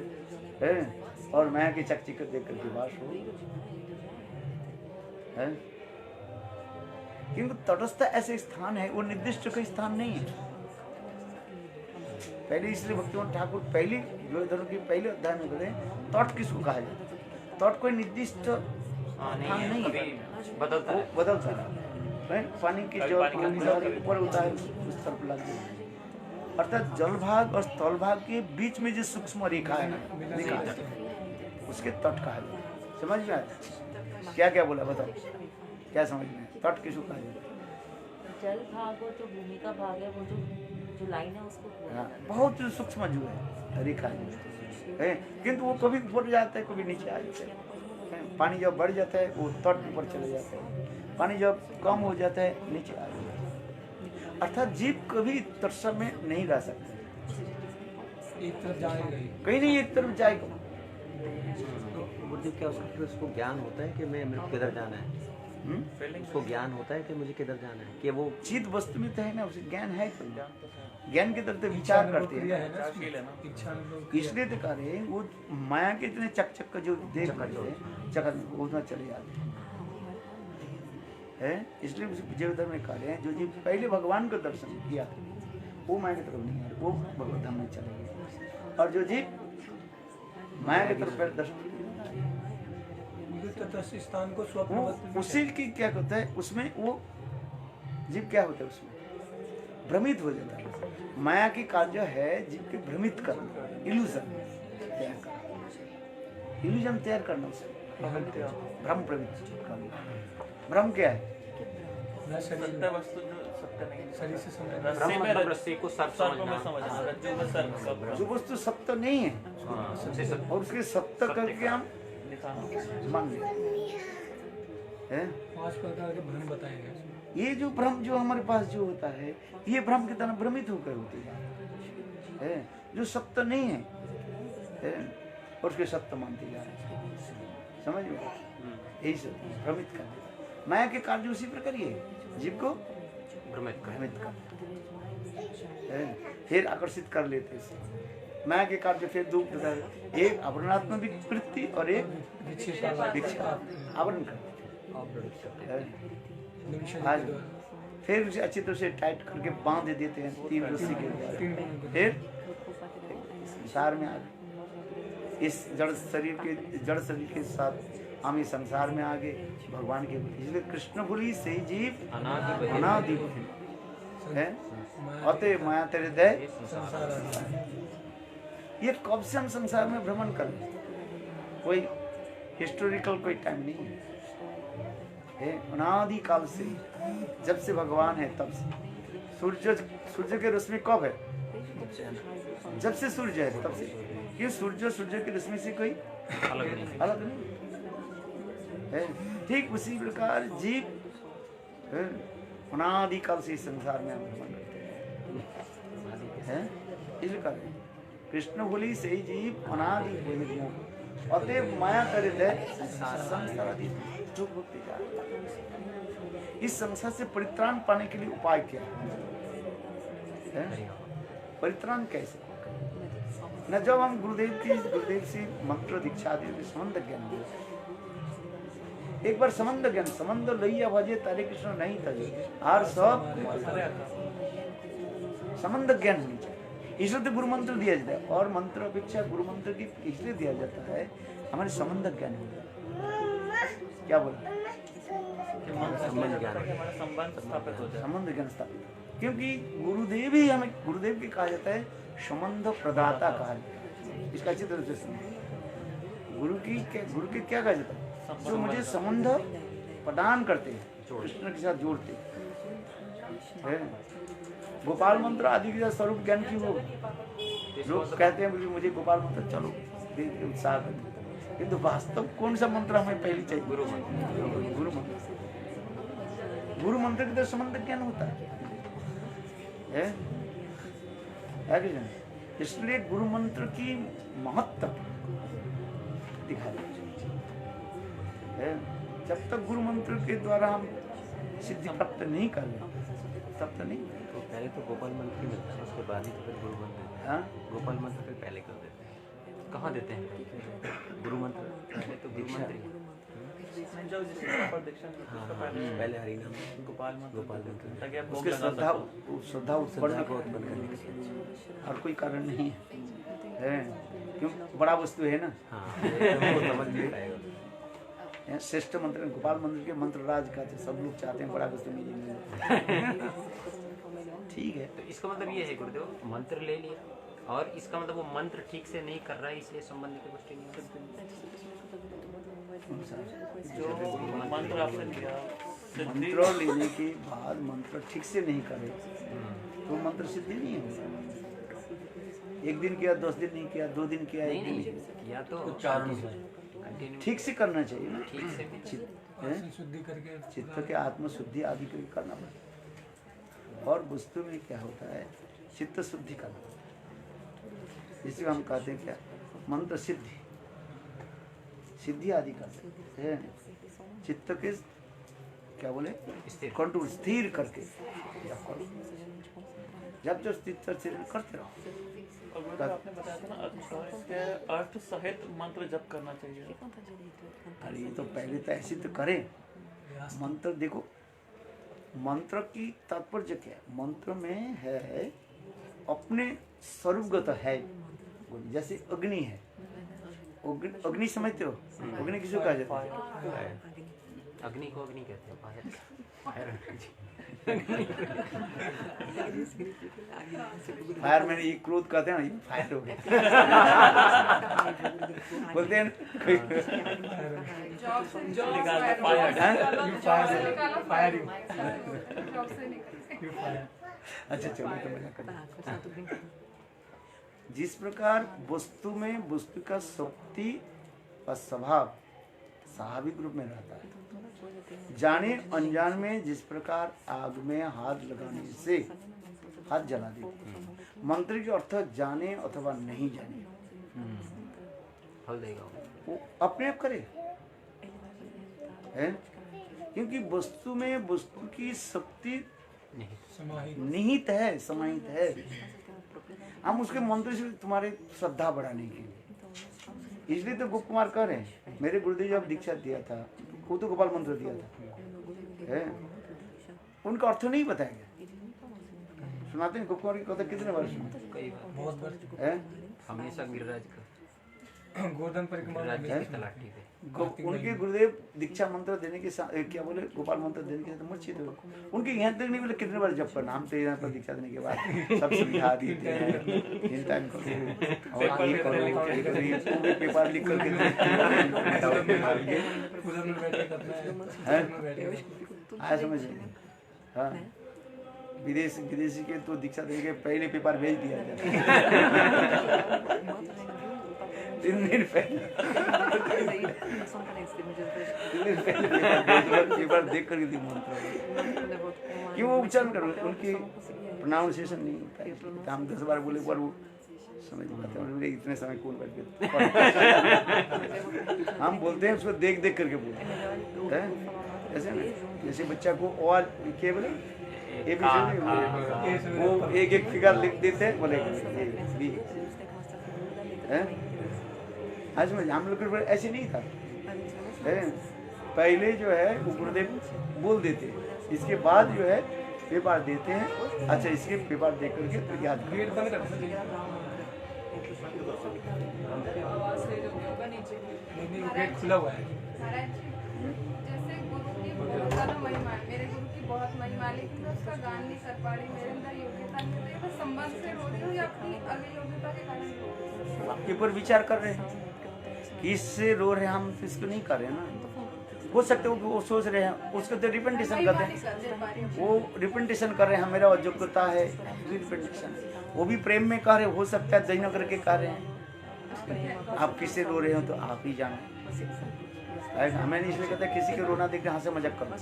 और माया की चकची कर देख करके वास हो है। किंतु तटस्थ ऐसे स्थान है, वो निर्दिष्ट कोई स्थान नहीं है। पहले इसलिए भक्तिवंत ठाकुर पहली जो धर्म की पहले अध्याय में कहते हैं तट किसको कहा जाता है? तट कोई निर्दिष्ट स्थान नहीं है, बदलता है, बदलता है। पानी की जो ऊपर होता है उस तरफ लग जाता है, अर्थात जल भाग और स्थल भाग के बीच में जो सूक्ष्म रेखा है उसके तट कहा जाता है। समझ में आया क्या क्या बोला? बताओ क्या समझ में? तट किसको कहा जाता है? जल भाग और जो भूमि का भाग है, वो जो लाइन है उसको बहुत सूक्ष्म जो है रेखा है, किंतु वो कभी ऊपर जाता है कभी नीचे आ जाता है। पानी जब बढ़ जाता है वो तट ऊपर चले जाता है, पानी जब कम हो जाता है नीचे आ जाता है। अर्थात जीव कभी तटस्थ में नहीं रह सकते, एक तरफ जाएगा कहीं नहीं एक तरफ जाएगा। बुद्धि क्या उसको ज्ञान होता है कि मैं मेरे को किधर जाना है, उसको ज्ञान होता है कि मुझे किधर जाना है, कि वो चित वस्तु में तो है ना, उसे ज्ञान है तो ज्ञान के तरफ तो विचार करते हैं, इसलिए तो कह रहे हैं वो माया के इतने चक का जो देख चक उसमें चले जाते हैं। इसलिए विजयधर में कह रहे हैं जो जी पहले भगवान का दर्शन किया वो माया की तरफ नहीं आ रहे, वो भगवत धाम में चले गए, और जो जी माया की तरफ पहले दर्शन स्थान को स्वप्न उसी की क्या होता है, उसमें वो जीव क्या होता है उसमें भ्रमित हो जाता है। माया की कार्य है जीव के भ्रमित करना, इल्यूजन तैयार करना, इल्यूजन तैयार करना उसमें भ्रम प्रवृत्ति करना। भ्रम क्या है? सत्य वस्तु जो सत्य नहीं, शरीर से समझ रस्सी में रस्सी को सर्प समझना, रज्जु में सर्प, जो वस्तु सत्य नहीं है और उसके सत्य करके हम मान लेते हैं। 5 प्रकार के भ्रम बताए गए। ये जो भ्रम जो हमारे पास जो होता है ये भ्रम की तरह भ्रमित होकर होती है, जो सत्य नहीं है और उसके सत्य मानते जा रहे हैं। समझ में? यही सब भ्रमित कर माया के कार्य उसी प्रकार ही है, जीव को भ्रमित कर फिर आकर्षित कर लेते हैं। माया के कार्य फिर दो प्रकार, एक आवरणात्मक वृत्ति और एक आवरण करते फिर उसे अच्छी तरह से टाइट करके बांध देते हैं 3 रस्सी के द्वारा। फिर संसार में आ गए, इस जड़ शरीर के साथ हम इस संसार में आ गए भगवान के। इसलिए कृष्ण बोली से जीव अनादि है, अतः माया तेरे दय ये कब से हम संसार में भ्रमण कर रहे हैं, कोई हिस्टोरिकल कोई टाइम नहीं है, अनादि काल से, जब से भगवान है तब से। सूर्य की रश्मि कब है? जब से सूर्य है तब से, कि सूर्य की रश्मि से कोई अलग नहीं है। ठीक उसी प्रकार जीव अनादि काल से इस संसार में हम भ्रमण करते हैं। इसलिए कृष्ण बोली से जीव अनादि अतएव माया करे संसारादि दुख भोगते जा रहे हैं। इस संसार से परित्राण पाने के लिए उपाय क्या है? परित्राण कैसे? न जब हम गुरुदेव से मंत्र दीक्षा दी संबंध ज्ञान हुआ, एक बार संबंध ज्ञान संबंध लइया भजे तारे कृष्ण नहीं तजे आर सब संबंध ज्ञान होनी चाहिए। इसलिए तो गुरु मंत्र दिया जाता है, और मंत्र अपेक्षा गुरु मंत्र की इसलिए दिया जाता है हमारे संबंध ज्ञान हो जाए। क्या बोला? संबंध ज्ञान संबंध स्थापित हो जाए, संबंध ज्ञान स्थापित, क्योंकि गुरुदेव ही हमें गुरुदेव की कहा जाता है संबंध प्रदाता कहा जाता है। इसका अच्छी तरह से सुनो, गुरु के क्या कहा जाता है? जो मुझे संबंध प्रदान करते हैं, कृष्ण के साथ जोड़ते हैं। गोपाल मंत्र आदि के स्वरूप ज्ञान की वो लोग कहते हैं मुझे गोपाल मंत्र चलो देख के उत्साह कर, किंतु वास्तव कौन सा मंत्र हमें पहले चाहिए? गुरु मंत्र। गुरु मंत्र के तो संबंध ज्ञान होता है कि नहीं? इसलिए गुरु मंत्र की महत्व दिखाई है। जब तक गुरु मंत्र के द्वारा हम सिद्धि प्राप्त नहीं कर रहे तब तक नहीं। तो पहले तो गोपाल मंत्र ही मिलता है, उसके बाद ही तो फिर गुरु मंत्र देते हैं। हाँ, गोपाल मंत्र फिर पहले कर देते हैं। कहाँ देते हैं गुरु मंत्र? पहले तो गुरु मंत्र ही। जब जिसकी प्रॉपर दीक्षा ली, हाँ, उसका पहले पहले हरिनाम गोपाल मंत्र गोपाल मंत्र ताकि आप भोग उसके लगा सको। श्रद्धा उत्पन्न को उत्पन्न करने के लिए। और कोई कारण नहीं है, क्यों? बड़ा वस्तु है ना। हाँ, वो समझ नहीं पाएगा। श्रेष्ठ मंत्र गोपाल मंत्र के मंत्र राज का सब लोग चाहते हैं बड़ा वस्तु मिले। ठीक है, तो इसका मतलब ये है गुरुदेव, मंत्र ले लिया और इसका मतलब वो मंत्र ठीक से नहीं कर रहा है, इसलिए संबंध की पुष्टि नहीं हो जो मंत्र आपने लिया, मंत्र लेने के बाद मंत्र ठीक से नहीं करे तो मंत्र सिद्धि नहीं होगा। एक दिन किया, 10 दिन नहीं किया, 2 दिन किया, 1 दिन नहीं किया, या तो कंटिन्यू ठीक से करना चाहिए ना। ठीक से शुद्धि करके चित्त के आत्मशुद्धि आदि के करना पड़ता। और वस्तु में क्या होता है? चित्त शुद्धि करना, जिसे हम कहते हैं क्या? मंत्र सिद्धि, सिद्धि आदि करते हैं। चित्त के क्या बोले? कंट्रोल, स्थिर करके जब करो, जब चित्त स्थिर करते रहो। और गुरुदेव आपने बताया था ना इसके अर्थ सहित मंत्र जप करना चाहिए। अरे ये तो पहले तो ऐसे तो करें। मंत्र देखो, मंत्र की तात्पर्य क्या है? मंत्र में है अपने स्वरूपगत है। जैसे अग्नि है, अग्नि समझते हो? अग्नि किसको कहा जाता है? अग्नि को अग्नि कहते हैं, फायर मैंने ये क्रोध कहते हैं ना, ये फायर हो गया। बोलते हैं जॉब से निकाल दो, अच्छा चलो तो मजा कर। जिस प्रकार वस्तु में वस्तु का शक्ति और स्वभाव स्वाभाविक रूप में रहता है, जाने अनजान में जिस प्रकार आग में हाथ लगाने से हाथ जला देते हैं, मंत्र के अर्थ जाने अथवा नहीं जाने फल देगा वो अपने आप करे है, क्योंकि वस्तु में वस्तु की शक्ति निहित है, समाहित है। हम उसके मंत्र से तुम्हारे श्रद्धा बढ़ाने के लिए, इसलिए तो गुप्त कुमार कह रहे हैं, मेरे गुरुदेव जब दीक्षा दिया था वो तो गोपाल मंत्र दिया था है, उनका अर्थ नहीं बताया गया। सुनाते हैं गुप्त कुमार की कथा कितने बार सुना? कई बार, बहुत बार है हमेशा गिरिराज का गोवर्धन परिक्रमा गिरिराज की तलाठी पे उनके गुरुदेव दीक्षा मंत्र देने के क्या बोले, गोपाल मंत्र देने के साथ मूर्छित हो। उनके यहाँ तक नहीं बोले कितने बार जब करना, हम तो यहाँ पर दीक्षा देने के बाद सब सुविधा देते हैं, इन टाइम करो और ये करो, ये करो, ये पूरे पेपर लिख करके आया समझ में। हाँ, विदेशी के तो दीक्षा देने के पहले पेपर भेज दिया जाता, 3 दिन पहले पेपर देख करके दी मंत्र क्यों वो उच्चारण करो, उनकी प्रोनाउंसिएशन नहीं होता है। हम 10 बार बोले पर वो समझ नहीं पाते बोले इतने समय कौन बैठ के हम बोलते हैं उसको देख देख करके बोलते हैं ऐसे ना, जैसे बच्चा को और क्या बोले ए बी वो एक एक फिगर लिख देते हैं बोले ए बी है। आज में हम लोग के ऐसे नहीं था है? पहले जो है वो गुरुदेव बोल देते, इसके बाद जो है पेपर देते हैं। अच्छा इसके पेपर दे करके तो याद गेट बंद कर नहीं, गेट खुला हुआ है। महाराज जी, जैसे गुरु की बहुत ज़्यादा महिमा है, मेरे गुरु की बहुत महिमा है, लेकिन मैं उसका गान नहीं कर पा रही, मेरे अंदर योग्यता नहीं है। तो संबंध से रो रही हूँ या अपनी अगली योग्यता के कारण रो रही हूँ? आपके ऊपर विचार कर रहे हैं कि इससे रो रहे हैं, हम तो इसको नहीं कर रहे हैं ना। हो सकते हो कि वो सोच रहे हैं, उसको तो रिपेंटेशन करते हैं, वो रिपेंटेशन कर रहे हैं, मेरा अयोग्यता है रिपेंटेशन, वो भी प्रेम में कह रहे, हो सकता है दयन करके कह रहे हैं। आप किससे रो रहे हो तो आप ही जाने। हमें नहीं इसलिए कहते किसी के रोना देख के हंसे मजाक करो,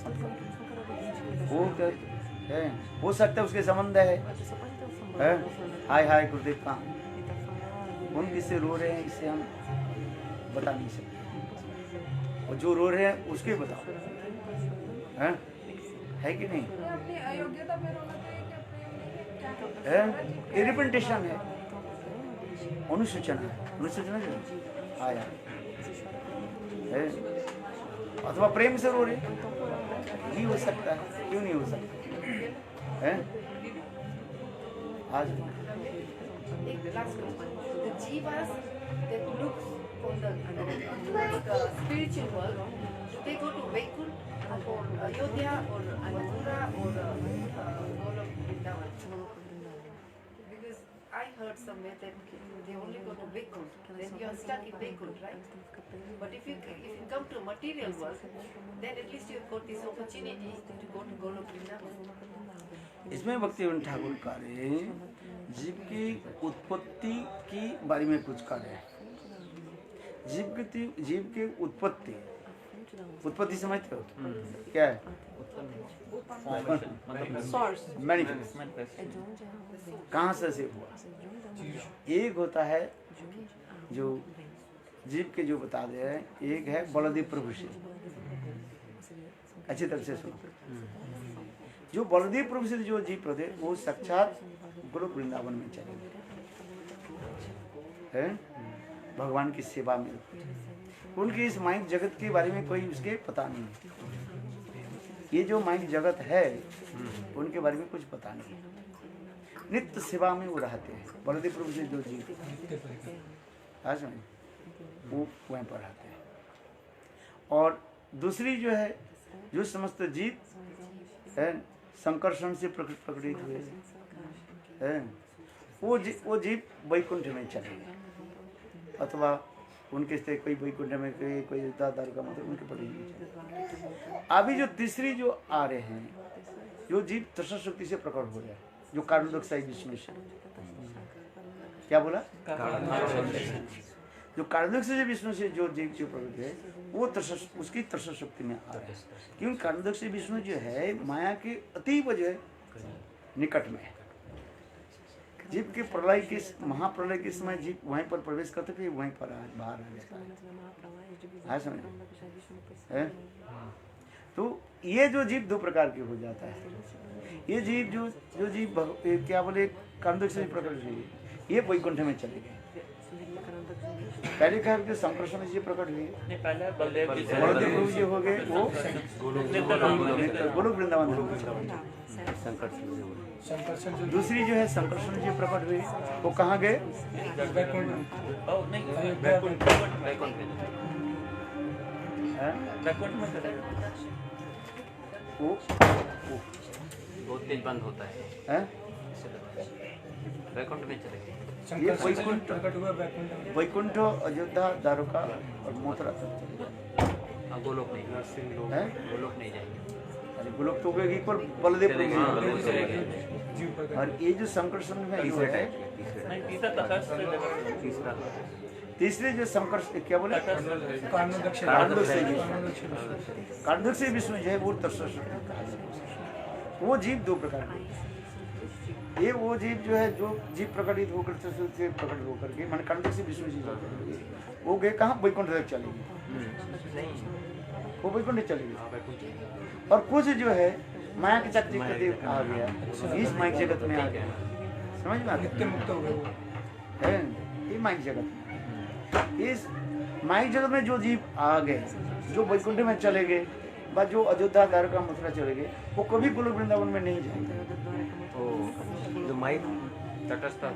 वो है हो सकता है उसके संबंध है। हाय हाय गुरुदेव कहाँ, हम किससे रो रहे हैं इससे हम बता नहीं सकते, और जो रो रहे हैं उसके बताओ है कि नहीं। अपनी अयोग्यता पे रोना चाहिए क्या प्रेम नहीं है रिपेंटेशन है, अनुसूचना है, अनुसूचना जो आया है, अथवा प्रेम से रो रहे भी हो सकता है, क्यों नहीं हो सकता है। आज The jivas that look on the spiritual world, do they go to Vaikunth or Ayodhya or Mathura or Golok Vrindavan? Because I heard somewhere that they only go to Vaikunth, then you are stuck in Vaikunth, right? But if you come to material world, then at least you have got this opportunity to go to Golok Vrindavan. इसमें भक्तिविनोद ठाकुर कह रहे हैं जीव की उत्पत्ति की बारे में कुछ कह रहे हैं। जीव की उत्पत्ति समझते हो क्या है? मैनिफेस्ट कहाँ से हुआ? एक होता है जो जीव के जो बता दे रहे हैं, एक है बलदेव प्रभु से। अच्छी तरह से सुनो, जो बलदेव प्रभु से जो जीव प्रदे वो साक्षात गोलोक वृंदावन में चले गए, भगवान की सेवा में। उनकी इस माइक जगत के बारे में कोई उसके पता नहीं, ये जो माइक जगत है उनके बारे में कुछ पता नहीं। नित्य सेवा में वो रहते हैं, बलदेव प्रभु से जो जीव आज में वो वहीं पर रहते हैं। और दूसरी जो है, जो समस्त जीव है संकर्षण से प्रकटित हुए हैं, वो जीव वैकुंठ में चले गए, अथवा उनके से कोई वैकुंठ में कोई दादार का मतलब उनके पड़े। अभी जो तीसरी जो आ रहे हैं, जो जीव तृष्णा शक्ति से प्रकट हो जाए, जो कारणोदकसाई विष्णु से, क्या बोला? जो कारणोदकसाई विष्णु से जो जीव जो प्रकट है, वो उसकी तृष्णा शक्ति में आ रहा है। क्योंकि कारणोदकसाई विष्णु जो है माया के अतीव जो है निकट में है। जीव के प्रलय के महाप्रलय के समय जीव वहीं पर प्रवेश करते थे, वहीं पर बाहर आ जाता है। समझ है? तो ये जो जीव दो प्रकार के हो जाता है। ये जीव जो जीव क्या बोले कारणोदकसाई प्रकट हुए, ये वैकुंठ में चले गए। पहले कहा कि संकर्षण जी प्रकट हुए, बलदेव प्रभु जी हो गए, वो गोलोक वृंदावन। दूसरी जो है संकर्षण जी प्रकट हुए, वो कहाँ गए? वो बहुत तेज बंद होता है, वैकुंठ में चले गए। ये वैकुंठ अयोध्या द्वारका और मथुरा गोलोक नहीं, गोलोक नहीं जाएंगे। अरे गोलोक तो इक्वल बलदेव प्रभु, और ये जो संकर्षण में जो है तीसरे जो संकर्ष क्या बोले कारणोदकसाई विष्णु जो है वो तृष्णा, वो जीव दो प्रकार के, ये वो जीव जो है, जो जीव प्रकटित होकर से प्रकट होकर के मन कंठ से विष्णु जी जाते, वो गए कहाँ, वैकुंठ तक चलेगी, वो वैकुंठ चलेगी। और कुछ जो है माया के चक्कर करते आ गया, इस माइक जगत में आ गया, समझ में नित्य मुक्त हो गए वो है, ये माइक जगत में। इस माइक जगत में जो जीव आ गए, जो वैकुंठ में चले गए, बस जो अयोध्या द्वारका मथुरा चले गए, वो कभी गोलोक वृंदावन में नहीं जाएंगे। जो माइक तटस्थ है।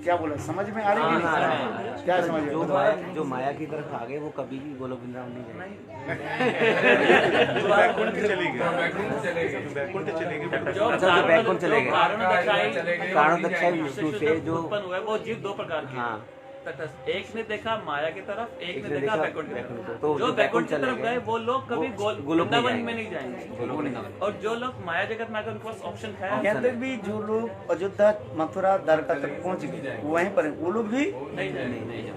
क्या बोला, समझ में आ रही है नहीं? क्या समझ में? जो माया की तरफ आ गए वो कभी भी गोलोक वृंदावन नहीं जाएंगे। बैकुंठ चले गए, बैकुंठ चले गए, जो बैकुंठ चले गए, कारण दक्षाई विष्णु से जो उत्पन्न हुआ है, वो जीव दो प्रकार के। हाँ, तटस्थ, एक ने देखा माया की तरफ, एक ने देखा बैकुंठ की तरफ। तो जो बैकुंठ की तरफ गए वो लोग कभी वृंदावन में नहीं जाएंगे, गोलोक वृंदावन। और जो लोग माया जगत में आकर उनके पास ऑप्शन है यहाँ तक भी जो लोग अयोध्या मथुरा द्वारका तक पहुँच गए वहीं पर हैं, वो लोग भी नहीं जाएंगे।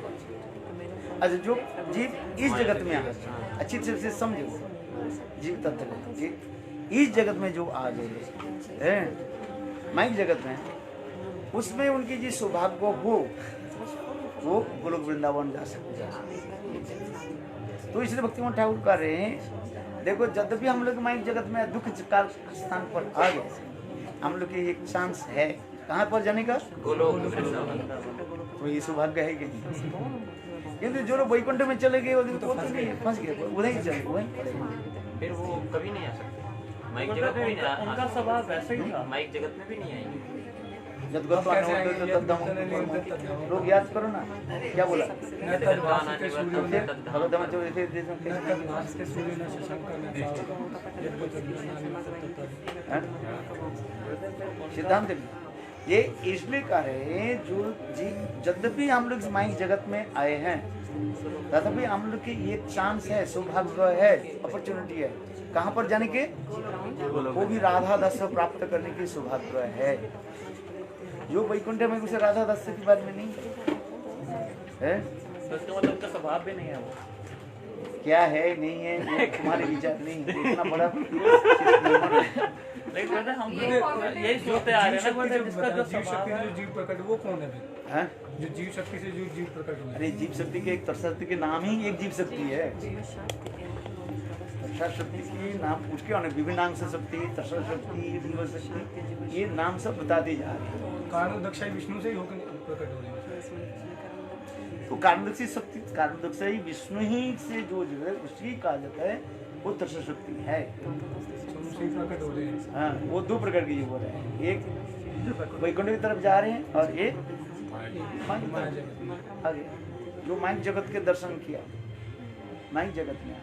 अच्छा, जो जीव इस जगत में आ गए, अच्छी तरह से समझो जीव तत्व, इस जगत में जो आ गए हैं माइक जगत में, उसमें उनकी जी सौभाग्य हो वो गोलोक वृंदावन जा सकते हैं। तो इसलिए भक्तिमोहन ठाकुर कह रहे हैं, देखो जब भी हम लोग माइक जगत में दुख काल स्थान पर आ गए, हम लोग की एक चांस है कहाँ पर जाने का, गोलोक वृंदावन। तो ये सौभाग्य है कि नहीं? क्योंकि जो लोग वैकुंठ में चले गए वो तो नहीं फंस गए, उधर ही चले वहीं पड़े। फिर वो कभी नहीं आ सकते माइक जगत में भी नहीं उनका स्वभाव वैसे ही था। माइक जगत में भी नहीं आएंगे। लोग याद करो ना क्या बोला, सिद्धांत ये इसलिए कह रहे हैं, जो जी यद्यपि हम लोग माइक जगत में आए हैं, तथापि हम लोग की ये चांस है, सौभाग्य है, अपॉर्चुनिटी है, कहाँ पर जाने के, वो भी राधा दास प्राप्त करने की सौभाग्य है। जो वैकुंठ में उसे राधा दास के बारे में नहीं है, तो इसका मतलब उनका स्वभाव भी नहीं है वो। क्या है नहीं है वो तुम्हारे विचार नहीं है, इतना बड़ा लेकिन कहते हैं हम लोग यही सोचते आ रहे हैं ना कि जिसका जो जीव शक्ति स्वभाव से जो जीव प्रकट वो कौन है? है? जो जीव शक्ति से जो जीव प्रकट हुआ है। अरे जीव शक्ति के एक तरशक्ति के नाम ही एक जीव शक्ति है। तरसा शक्ति की नाम उसके अनेक विभिन्न नाम से शक्ति, तरसा शक्ति, जीव शक्ति, ये नाम सब बताते जा रहे हैं। कारण दक्षाई विष्णु से ही होकर प्रकट हो रही है। तो कारणदक्षी शक्ति, कारणदक्षी विष्णु ही से जो है उसकी काजत है, वो तरसा शक्ति है। प्रकट हो रहे हैं। हाँ, वो दो प्रकार की जीव हो रहे हैं, एक वैकुंठ की तरफ जा रहे हैं और एक आगे जो माइक जगत के दर्शन किया, माइक जगत में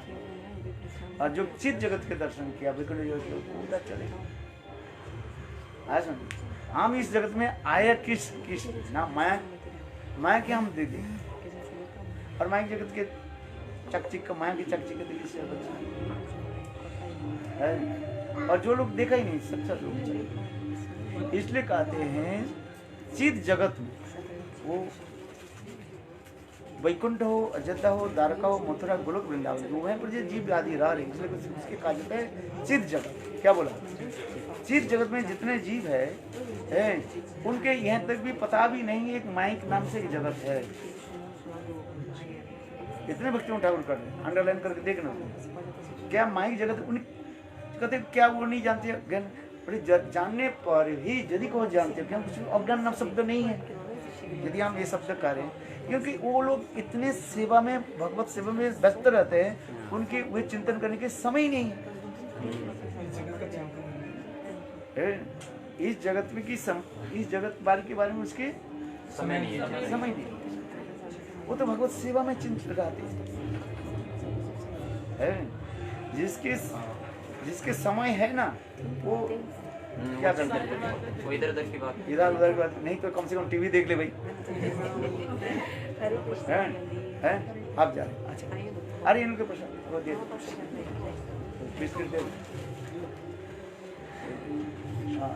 और जो चित जगत के दर्शन किया, वैकुंठ जगत के पूरा चलेगा। हम इस जगत में आया किस ना माया के हम दे दें, और माइक जगत के चकचिक माया की चकचिक है। और जो लोग देखा ही नहीं, सच्चा लोग, इसलिए कहते हैं चित जगत में वो वैकुंठ हो, अयोध्या हो, द्वारका हो, मथुरा, गोलोक, वृंदावन, जो वहीं पर जो जीव आदि रह रहे हैं, इसलिए उसके कहा जाता है चित जगत। क्या बोला? चित जगत में जितने जीव है उनके यहाँ तक भी पता भी नहीं एक माइक नाम से एक जगत है। इतने भक्तियों ठाकुर कर रहे हैं, अंडरलाइन करके देखना। क्या माइक जगत उन कहते क्या वो नहीं जानते, जानने पर भी यदि को जानते हो, क्योंकि अज्ञान नाम शब्द नहीं है यदि हम ये शब्द कह रहे हैं, क्योंकि वो लोग इतने सेवा में, भगवत सेवा में व्यस्त रहते हैं, उनके वे चिंतन करने के समय ही नहीं है। इस जगत में की इस जगत के बारे में उसके समय नहीं है। वो तो भगवत सेवा में चिंतन लगाते हैं। जिसके समय है ना, वो क्या करते हैं, वो इधर उधर की बात, इधर उधर की बात नहीं, तो कम से कम टीवी देख ले भाई। हैं आप जा रहे? अच्छा, अरे इनके प्रश्न वो दे बिस्किट दे। हाँ,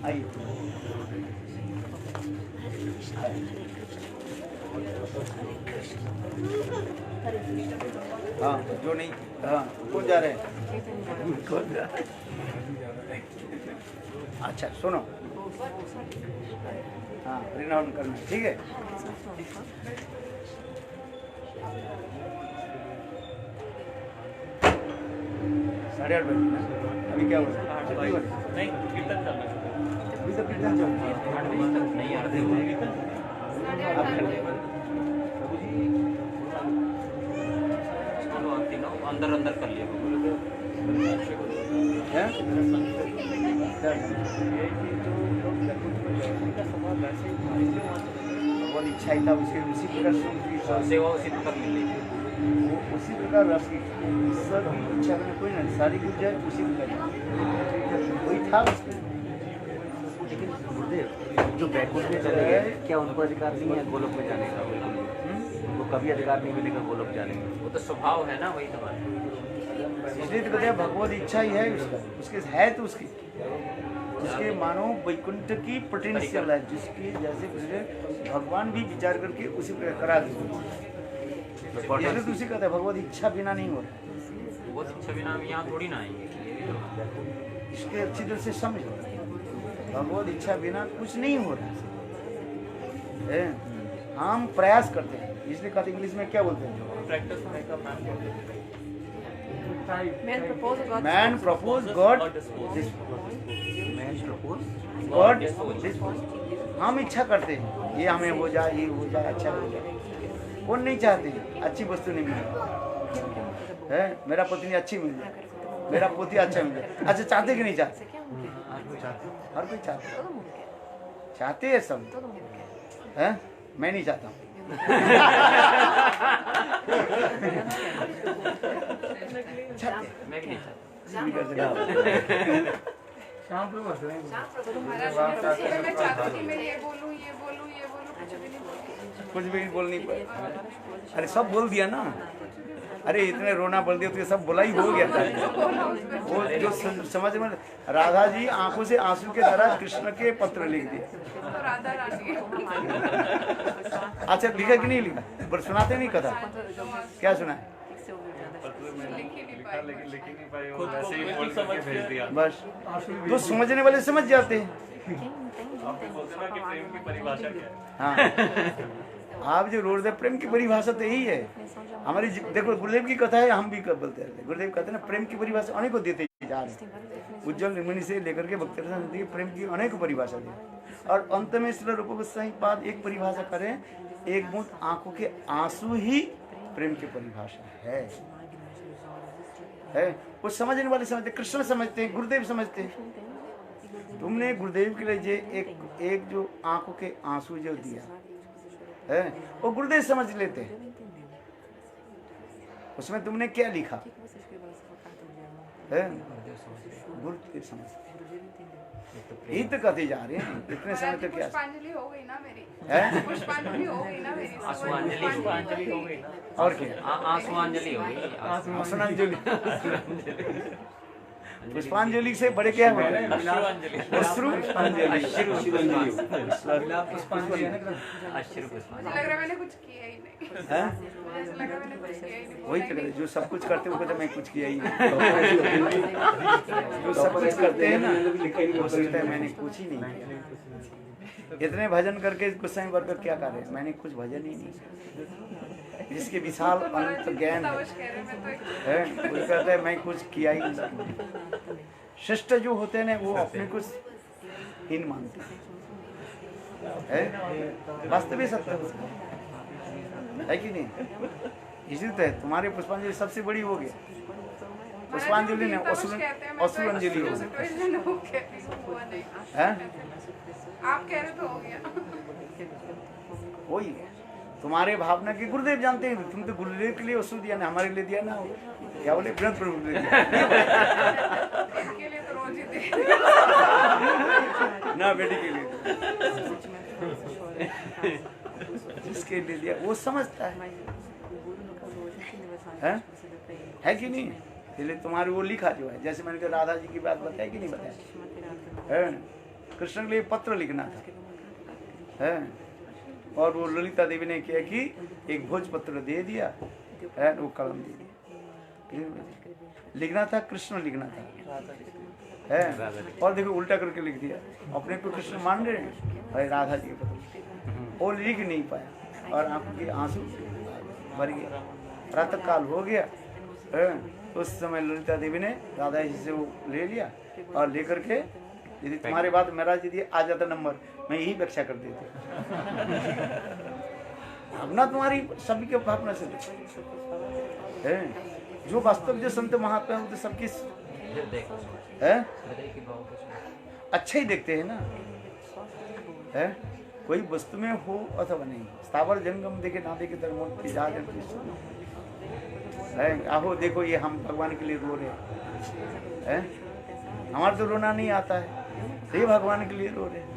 आइए Hare Krishna. हाँ जो नहीं, हाँ कौन जा रहे हैं? कौन जा रहे हैं? अच्छा सुनो, हाँ रिनाउन करना, ठीक है। 8:30 बजे ना, अभी क्या हो रहा है? नहीं कीर्तन करना अभी तो कीर्तन चल रहा है। नहीं आरती होगी आप कर लो। तीनों अंदर अंदर कर लिया हैं? क्या? बहुत इच्छा ही था उसी प्रकार सेवा उसी प्रकार मिल रही वो उसी प्रकार रस की ईश्वर की इच्छा करने कोई नहीं, सारी कुछ जाए उसी प्रकार वही था उसमें। लेकिन गुरुदेव जो बैकुंठ में चले गए, क्या उनको अधिकार नहीं है गोलोक में जाने का? उनको कभी अधिकार नहीं मिलेगा गोलोक जाने का। वो तो स्वभाव है ना, वही तो बात है। इसलिए तो कहते हैं भगवत इच्छा ही है उसका, उसके है तो उसकी, जिसके मानो वैकुंठ की पोटेंशियल है, जिसकी जैसे भगवान भी विचार करके उसी प्रकार करा देते। इसलिए तो उसी कहते हैं भगवत इच्छा बिना नहीं हो रहा। बहुत इच्छा बिना हम यहाँ थोड़ी ना आएंगे। इसके अच्छी तरह से समझो, भगवत इच्छा बिना कुछ नहीं हो रहा है। हम प्रयास करते हैं, इसलिए कहते इंग्लिश में क्या बोलते हैं? Practice make a man man propose God हम इच्छा करते हैं ये हमें हो जाए, ये हो जाए, अच्छा हो जाए। कौन नहीं चाहते अच्छी वस्तु नहीं मिले है, मेरा पत्नी अच्छी मिल जाए, मेरा पोती अच्छा मिल जाए। अच्छा चाहते कि नहीं चाहते? हर कोई चाहते हैं सब है। मैं नहीं चाहता हूँ। मैं भी नहीं चाहता। शाम को बस रहे हैं। मैं चाहती थी मैं ये बोलूं कुछ भी नहीं बोलती। कुछ भी बोल नहीं पाए। अरे सब बोल दिया ना। अरे इतने रोना बोल दिया तो ये सब बोला ही हो गया था। वो जो समझ में राधा जी आंखों से आंसू के तरह कृष्ण के पत्र लिख दिए। तो राधा रानी अच्छा लिखा कि नहीं लिखा? पर सुनाते नहीं कथा, क्या सुना है? लेकिन लिख ही नहीं पाए, वो वैसे ही बोल के भेज दिया। बस तो समझने वाले समझ जाते हैं। आप बोलते ना कि प्रेम की परिभाषा क्या है? हाँ आप जो रोड दे प्रेम की परिभाषा तो यही है हमारी। देखो गुरुदेव की कथा है, हम भी बोलते रहते हैं। गुरुदेव कहते हैं ना प्रेम की परिभाषा अनेकों देते जा रहे हैं। उज्जवल निर्मणि से लेकर के भक्त नदी प्रेम की अनेकों परिभाषा दी, और अंत में श्री रूप गोस्वामी पाद एक परिभाषा करें, एक बूंद आंखों के आंसू ही प्रेम की परिभाषा है। वो समझने वाले समझते, कृष्ण समझते हैं, गुरुदेव समझते हैं। तुमने गुरुदेव के लिए जो एक जो आंखों के आंसू जो दिया है वो गुरुदेव समझ लेते हैं। उसमें तुमने क्या लिखा है गुरुदेव समझते। यही तो कहते जा रहे हैं इतने समय तक। क्या पुष्पांजलि हो गई ना मेरी, है? पुष्पांजलि हो गई ना मेरी, पुष्पांजलि हो गई ना। और क्या आंसुआंजलि हो गई। आंसुआंजलि पुष्पांजलि से बड़े क्या होते हैं? अश्रुअंजलि। अश्रुअंजलि। पुष्पांजलि है ना। अश्रु पुष्पांजलि। मुझे लग रहा है मैंने कुछ किया ही नहीं। हैं? मुझे ऐसा लग रहा है मैंने कुछ किया ही नहीं। वही तो कहते हैं, जो सब कुछ करते हैं वो कहते हैं मैं कुछ किया ही नहीं। जो सब कुछ करते हैं ना वो सोचता है मैंने कुछ ही नहीं किया। इतने भजन करके गोसाई वर्कर क्या कर रहे हैं? मैंने कुछ भजन ही नहीं किया। जिसके विशाल अनंत ज्ञान है वो कहता है मैं कुछ किया ही नहीं। श्रेष्ठ जो होते हैं ना वो अपने कुछ हीन मानते हैं, वास्तविक सत्य है कि नहीं? इसी तो है तुम्हारे पुष्पांजलि सबसे बड़ी हो गई। पुष्पांजलि ने अश्रुअंजलि हो गई। आप कह रहे तो हो गया। वही तुम्हारे भावना के गुरुदेव जानते हैं। तुम तो गुरुदेव के लिए अश्रु दिया ना, हमारे लिए दिया ना। क्या बोले व्रत प्रभु ने दिया। इनके लिए तो रोज ही दे। ना बेटी के लिए जिसके लिए दिया वो समझता है कि नहीं? इसलिए तुम्हारे वो लिखा जो है, जैसे मैंने कहा राधा जी की बात बताया कि नहीं बताया है? कृष्ण के लिए पत्र लिखना था है, और वो ललिता देवी ने किया कि एक भोजपत्र दे दिया है, वो कलम दे दिया। लिखना था कृष्ण लिखना था है, और देखो उल्टा करके लिख दिया। अपने को कृष्ण मान रहे हैं, अरे राधा जी के पता वो लिख नहीं पाया और आंखों के आंसू भर गया। प्रातः काल हो गया है, उस समय ललिता देवी ने राधा जी से वो ले लिया और लेकर के यदि तुम्हारे बाद मेरा यदि आ जाता नंबर मैं यही व्याख्या कर देती। भावना तुम्हारी सभी के भावना से है, जो वास्तव जो संत महात्मा है सबकी है अच्छा ही देखते हैं ना है, कोई वस्तु में हो अथवा नहीं, स्थावर जंगम देखे ना देखे धर्मों जा है। आहो देखो ये हम भगवान के लिए रो रहे हैं, हमारा तो रोना नहीं आता है, तो ये भगवान के लिए रो रहे हैं,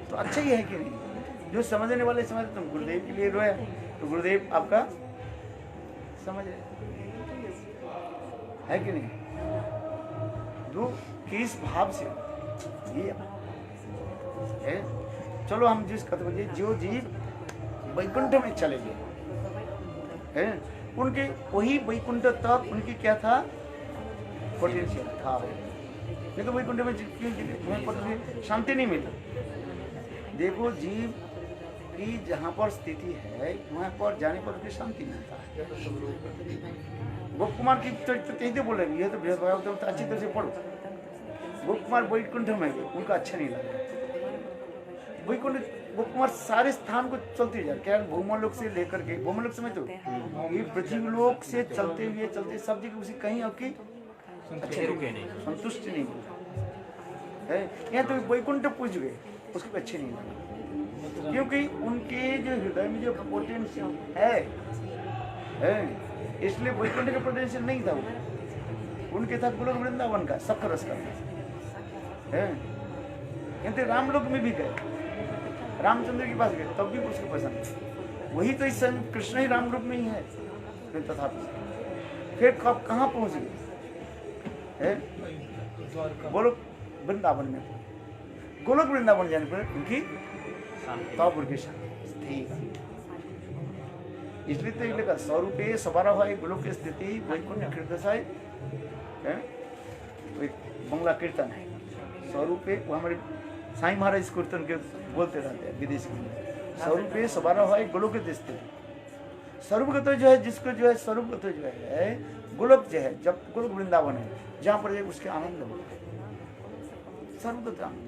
तो अच्छा ही है कि नहीं। जो समझने वाले समझ, तुम गुरुदेव के लिए रोया तो गुरुदेव आपका समझ रहे है कि नहीं। जो किस भाव से ये है, चलो हम जिस कथन को जो जीव वैकुंठ में चले गए हैं, उनके वही वैकुंठ तक उनकी क्या था पोटेंशियल था, नहीं तो वैकुंठ में क्यों शांति नहीं मिली। देखो जीव की जहाँ पर स्थिति है वहाँ पर जाने पर उसकी शांति मिलता है। गोप कुमार की चरित्र बोल रहे ये तो बृहस्पति तो अच्छी तरह से पढ़ो। गोप कुमार वैकुंठ में गए, उनका अच्छा नहीं लगा वैकुंठ। गोप कुमार सारे स्थान को चलते जा, क्या भूमलोक से लेकर के भूमलोक समझ तो ये पृथ्वी लोक से चलते हुए चलते सब जगह उसी कहीं आपकी अच्छे रुके नहीं, संतुष्ट नहीं है। यहाँ तो वैकुंठ पूछ गए उसको अच्छे नहीं लगा, क्योंकि उनके जो हृदय में जो पोटेंशियल है इसलिए वैकुंठ का पोटेंशियल नहीं था वो, उनके था गोलोक वृंदावन का सख्त रस का है। तो रामलोक में भी गए, रामचंद्र के पास गए तब भी उसको पसंद, वही तो इस समय कृष्ण ही राम रूप में ही है। तथापि फिर कब कहाँ पहुंच गए, गोलोक वृंदावन में। गोलोक वृंदावन जाने पर उनकी तब उनकी शांति, इसलिए तो ये लगा स्वरूपे सबारा है गोलोक की स्थिति वैकुंठ कीर्तसाय बंगला कीर्तन है स्वरूपे। वो हमारे साईं महाराज इस कीर्तन के बोलते रहते हैं विदेश में, स्वरूपे सबारा है गोलोक की स्थिति। स्वरूप तो जो है जिसको जो है स्वरूप तो जो है गोलोक जो है, जब गोलोक वृंदावन है जहाँ पर उसके आनंद होता है। स्वरूप तो आनंद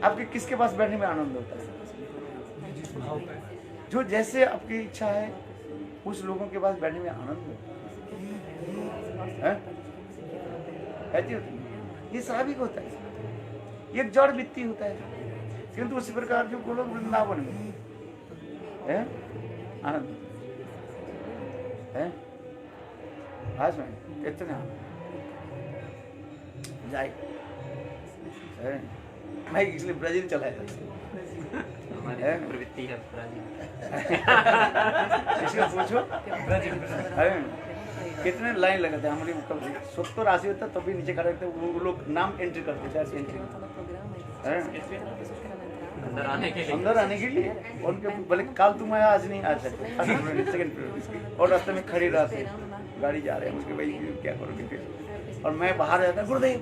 आपके किसके पास बैठने में आनंद होता है, जो जैसे आपकी इच्छा है उस लोगों के पास बैठने में आनंद है। ये स्वाभाविक होता है, ये जड़ वित्ती होता है, किंतु उसी प्रकार जो गोलोक वृंदावन में है आनंद है। आज में कितने जाए मैं इसलिए ब्राजील चला है, प्रवृत्ति है ब्राजील। इसलिए पूछो कितने लाइन लगाते हैं हमारी, 70 राशि होता तभी तो नीचे खड़े रहते, वो लोग नाम एंट्री करते हैं एंट्री अंदर आने के लिए। उनके बोले कल तुम आया आज नहीं आ सकते, सेकंड फ्लोर और रास्ते में खड़े रहते, गाड़ी जा रहे हैं उसके भाई क्या करोगे फिर, और मैं बाहर जाता गुरुदेव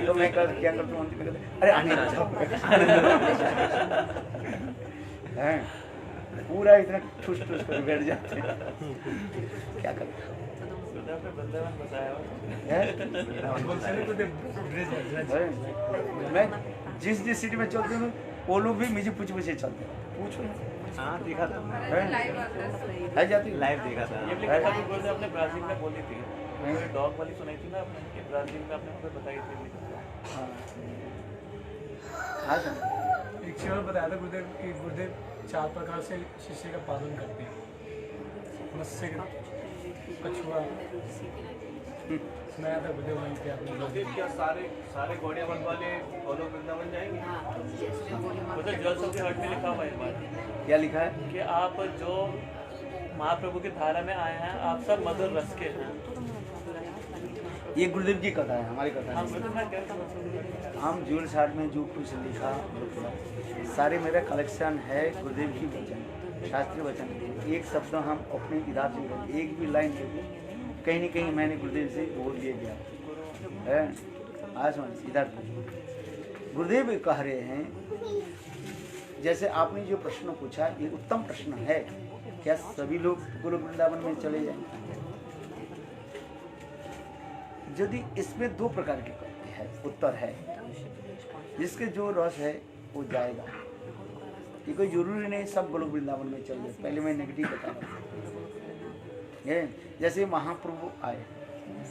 तो मैं क्या करता हूँ, अरे आने हैं पूरा इतना ठुस ठुस कर बैठ जाते हैं, क्या करें। मैं जिस सिटी में चलती हूँ वो लोग भी मुझे पूछ पूछे चलते हैं, पूछो। हाँ देखा था है जाती लाइव देखा था। ये आपने ब्राजील में बोली थी, डॉग वाली सुनाई थी ना आपने, ब्राजील में आपने मुझे बताई थी। हाँ एक चीज और बताया था गुरुदेव कि गुरुदेव 4 प्रकार से शिष्य का पालन करते हैं, मत्स्य, कछुआ, सुनाया था गुरुदेव वहीं पे आपने। क्या सारे गौड़िया बन वाले गोलोक वृंदावन जाएंगे? मुझे जल शब्द हट में लिखा हुआ है बात, क्या लिखा है कि आप जो महाप्रभु की धारा में आए हैं आप सब मधुर रस के हैं, ये गुरुदेव की कथा है, हमारी कथा नहीं। हम जूल साठ में जो कुछ लिखा सारे मेरा कलेक्शन है गुरुदेव की वचन, शास्त्रीय वचन। एक शब्द हम अपने इधर से एक भी लाइन कहीं न कहीं मैंने गुरुदेव से बोल दिया गया है। आज समझ इधर गुरुदेव कह रहे हैं, जैसे आपने जो प्रश्न पूछा ये उत्तम प्रश्न है, क्या सभी लोग गोलोक वृंदावन में चले जाएंगे? यदि इसमें दो प्रकार के है उत्तर है, जिसके जो रस है वो जाएगा। ये कोई जरूरी नहीं सब गोलोक वृंदावन में चल जाए। पहले मैं नेगेटिव बता रहा हूँ। जैसे महाप्रभु आए,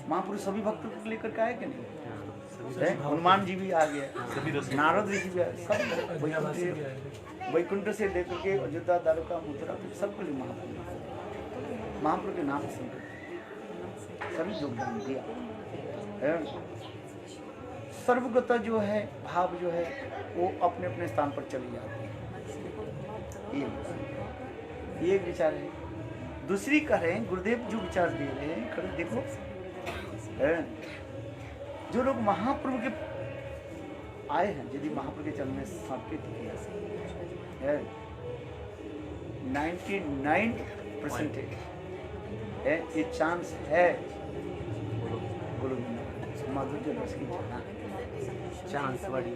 महाप्रभु सभी भक्तों को लेकर के आए कि नहीं? हनुमान जी भी आ गए, नारद जी भी आए, सब वैकुंठ से लेकर के अयोध्या, द्वारका, मथुरा सबके लिए महाप्रभु के नाम से सभी योगदान दिया। सर्वगता जो है भाव जो है वो अपने अपने स्थान पर चले जाते हैं। ये एक विचार है। दूसरी कह रहे हैं गुरुदेव जो विचार दे रहे हैं, खड़े देखो जो लोग महाप्रभु के आए हैं, यदि महाप्रभु के चरण में समर्पित है 99% है, ये चांस है गुरु माधुर्य रस की चांस बड़ी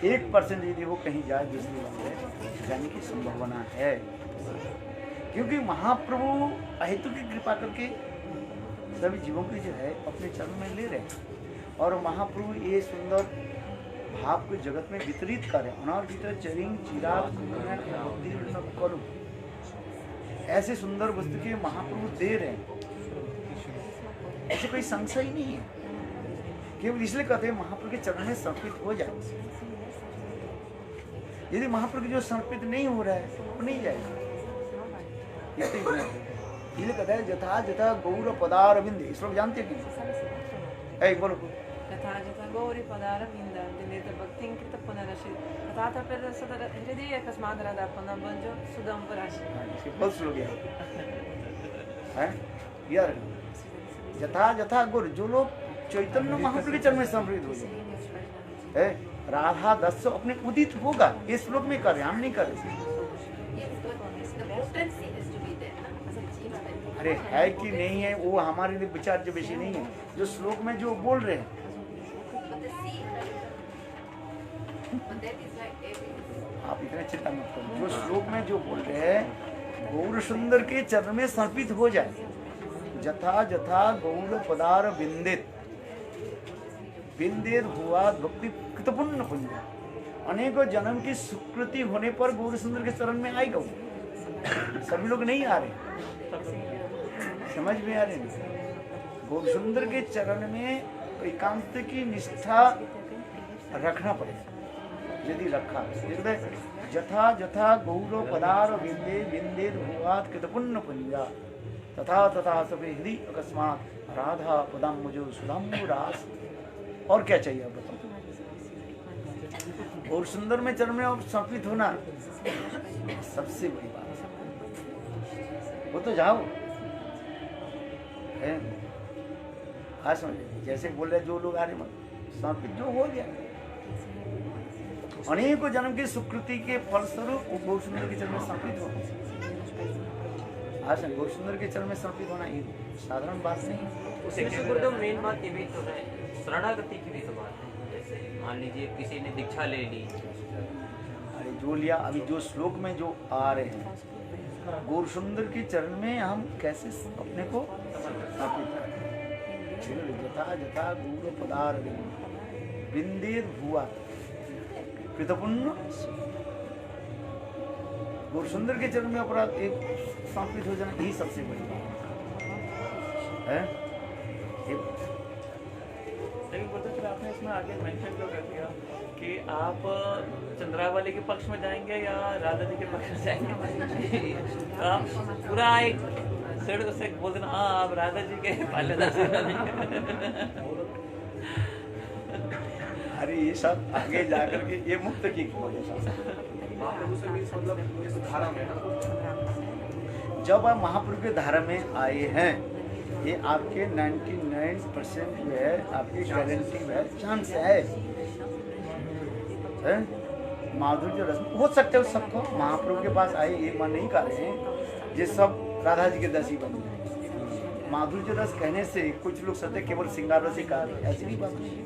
1% यदि वो कहीं जाए दूसरी बात है, जाने की संभावना है। क्योंकि महाप्रभु अहेतु की कृपा करके सभी जीवों की जो है अपने चरण में ले रहे हैं, और महाप्रभु ये सुंदर भाव को जगत में वितरित करे। अनार्जित चरिंग चिराग करो, ऐसे सुंदर वस्तु के महाप्रभु दे रहे हैं, ऐसे कोई संशय ही नहीं है। केवल इसलिए कहते हैं महाप्रभु के चरण में समर्पित हो जाए। यदि महाप्रभु जो समर्पित नहीं हो रहा है वो नहीं जाएगा। इसलिए कहता है जथा जथा गौर पदार बिंद, इस लोग जानते हैं कि बोलो तथा जथा गौरी पदार बिंद दिनेत भक्ति कृत पुनरशि तथा तपेर सदर हृदय कस्माद राधापन बंजो सुदम पराशि। बहुत श्लोक है यार। जथा जथा गौर, जो लोग चैतन्य महाप्रभु के चरण में समर्पित हो जाए, राधा दस अपने उदित होगा। इस श्लोक में कर रहे, हम नहीं कर रहे। अरे है कि नहीं है वो हमारे लिए विचार जो विषय नहीं है। जो श्लोक में जो बोल रहे हैं, आप इतना चिंता मत करो। जो श्लोक में जो बोल रहे हैं गौर सुंदर के चरण में समर्पित हो जाए। जथा जथा गौर पदार बिंदित, बिंदित हुआ भक्ति कृतपुण्य पुंज, अनेकों जन्म की स्वीकृति होने पर गौर सुंदर के चरण में आएगा। सभी लोग नहीं आ रहे, समझ में आ रहे हैं। गौर सुंदर के चरण में एकांत की निष्ठा रखना पड़ेगा। यदि रखा जथा जथा गौर पदार बिंदे बिंदे भुवात कृतपुण्य पुंजा तथा तथा सभी हृदय अकस्मात राधा पदम मुझो सुधम रास। और क्या चाहिए आप बताओ? और सुंदर में चरण में समर्पित होना सबसे बड़ी बात है। वो तो जाओ है। हाँ समझ, जैसे बोल रहे जो लोग आ रहे समर्पित जो हो गया, अनेकों जन्म की सुकृति के फलस्वरूप गौर सुंदर के चरण में समर्पित हो। हाँ सर, गौर सुंदर के चरण में समर्पित होना ये साधारण बात नहीं है। उसमें गुरुदेव मेन बात ये भी तो है, शरणागति की भी तो बात है। जैसे मान लीजिए किसी ने दीक्षा ले ली, अरे जो लिया, अभी जो श्लोक में जो आ रहे हैं गौर सुंदर के चरण में हम कैसे अपने को समर्पित करें। जथा जथा गौर पदार बिंदेर भुआ कृतपुण्य, गौर सुंदर के चरण में अपराध एक समर्पित हो जाना, यही सबसे बड़ी बात है। लेकिन गुरुदेव आपने इसमें आगे मेंशन क्यों कर दिया कि आप चंद्रावली के पक्ष में जाएंगे या राधा जी के पक्ष में जाएंगे? तो आप पूरा एक सिर से बोल देना हाँ आप राधा जी के पालेदार से अरे ये सब आगे जाकर के ये मुक्त की महाप्रभु से भी मतलब इस धारा में जब आप महाप्रभु के धारा में आए हैं, ये आपके 99% जो है आपकी गारंटी है, चांस है? माधुर्य रस हो सकते हो सबको महाप्रभु के पास आए, ये मन नहीं कर रहे हैं ये सब राधा जी के दासी बन गए। माधुर्य रस कहने से कुछ लोग सत्य केवल श्रृंगार रस ही कहा, ऐसी नहीं बात नहीं।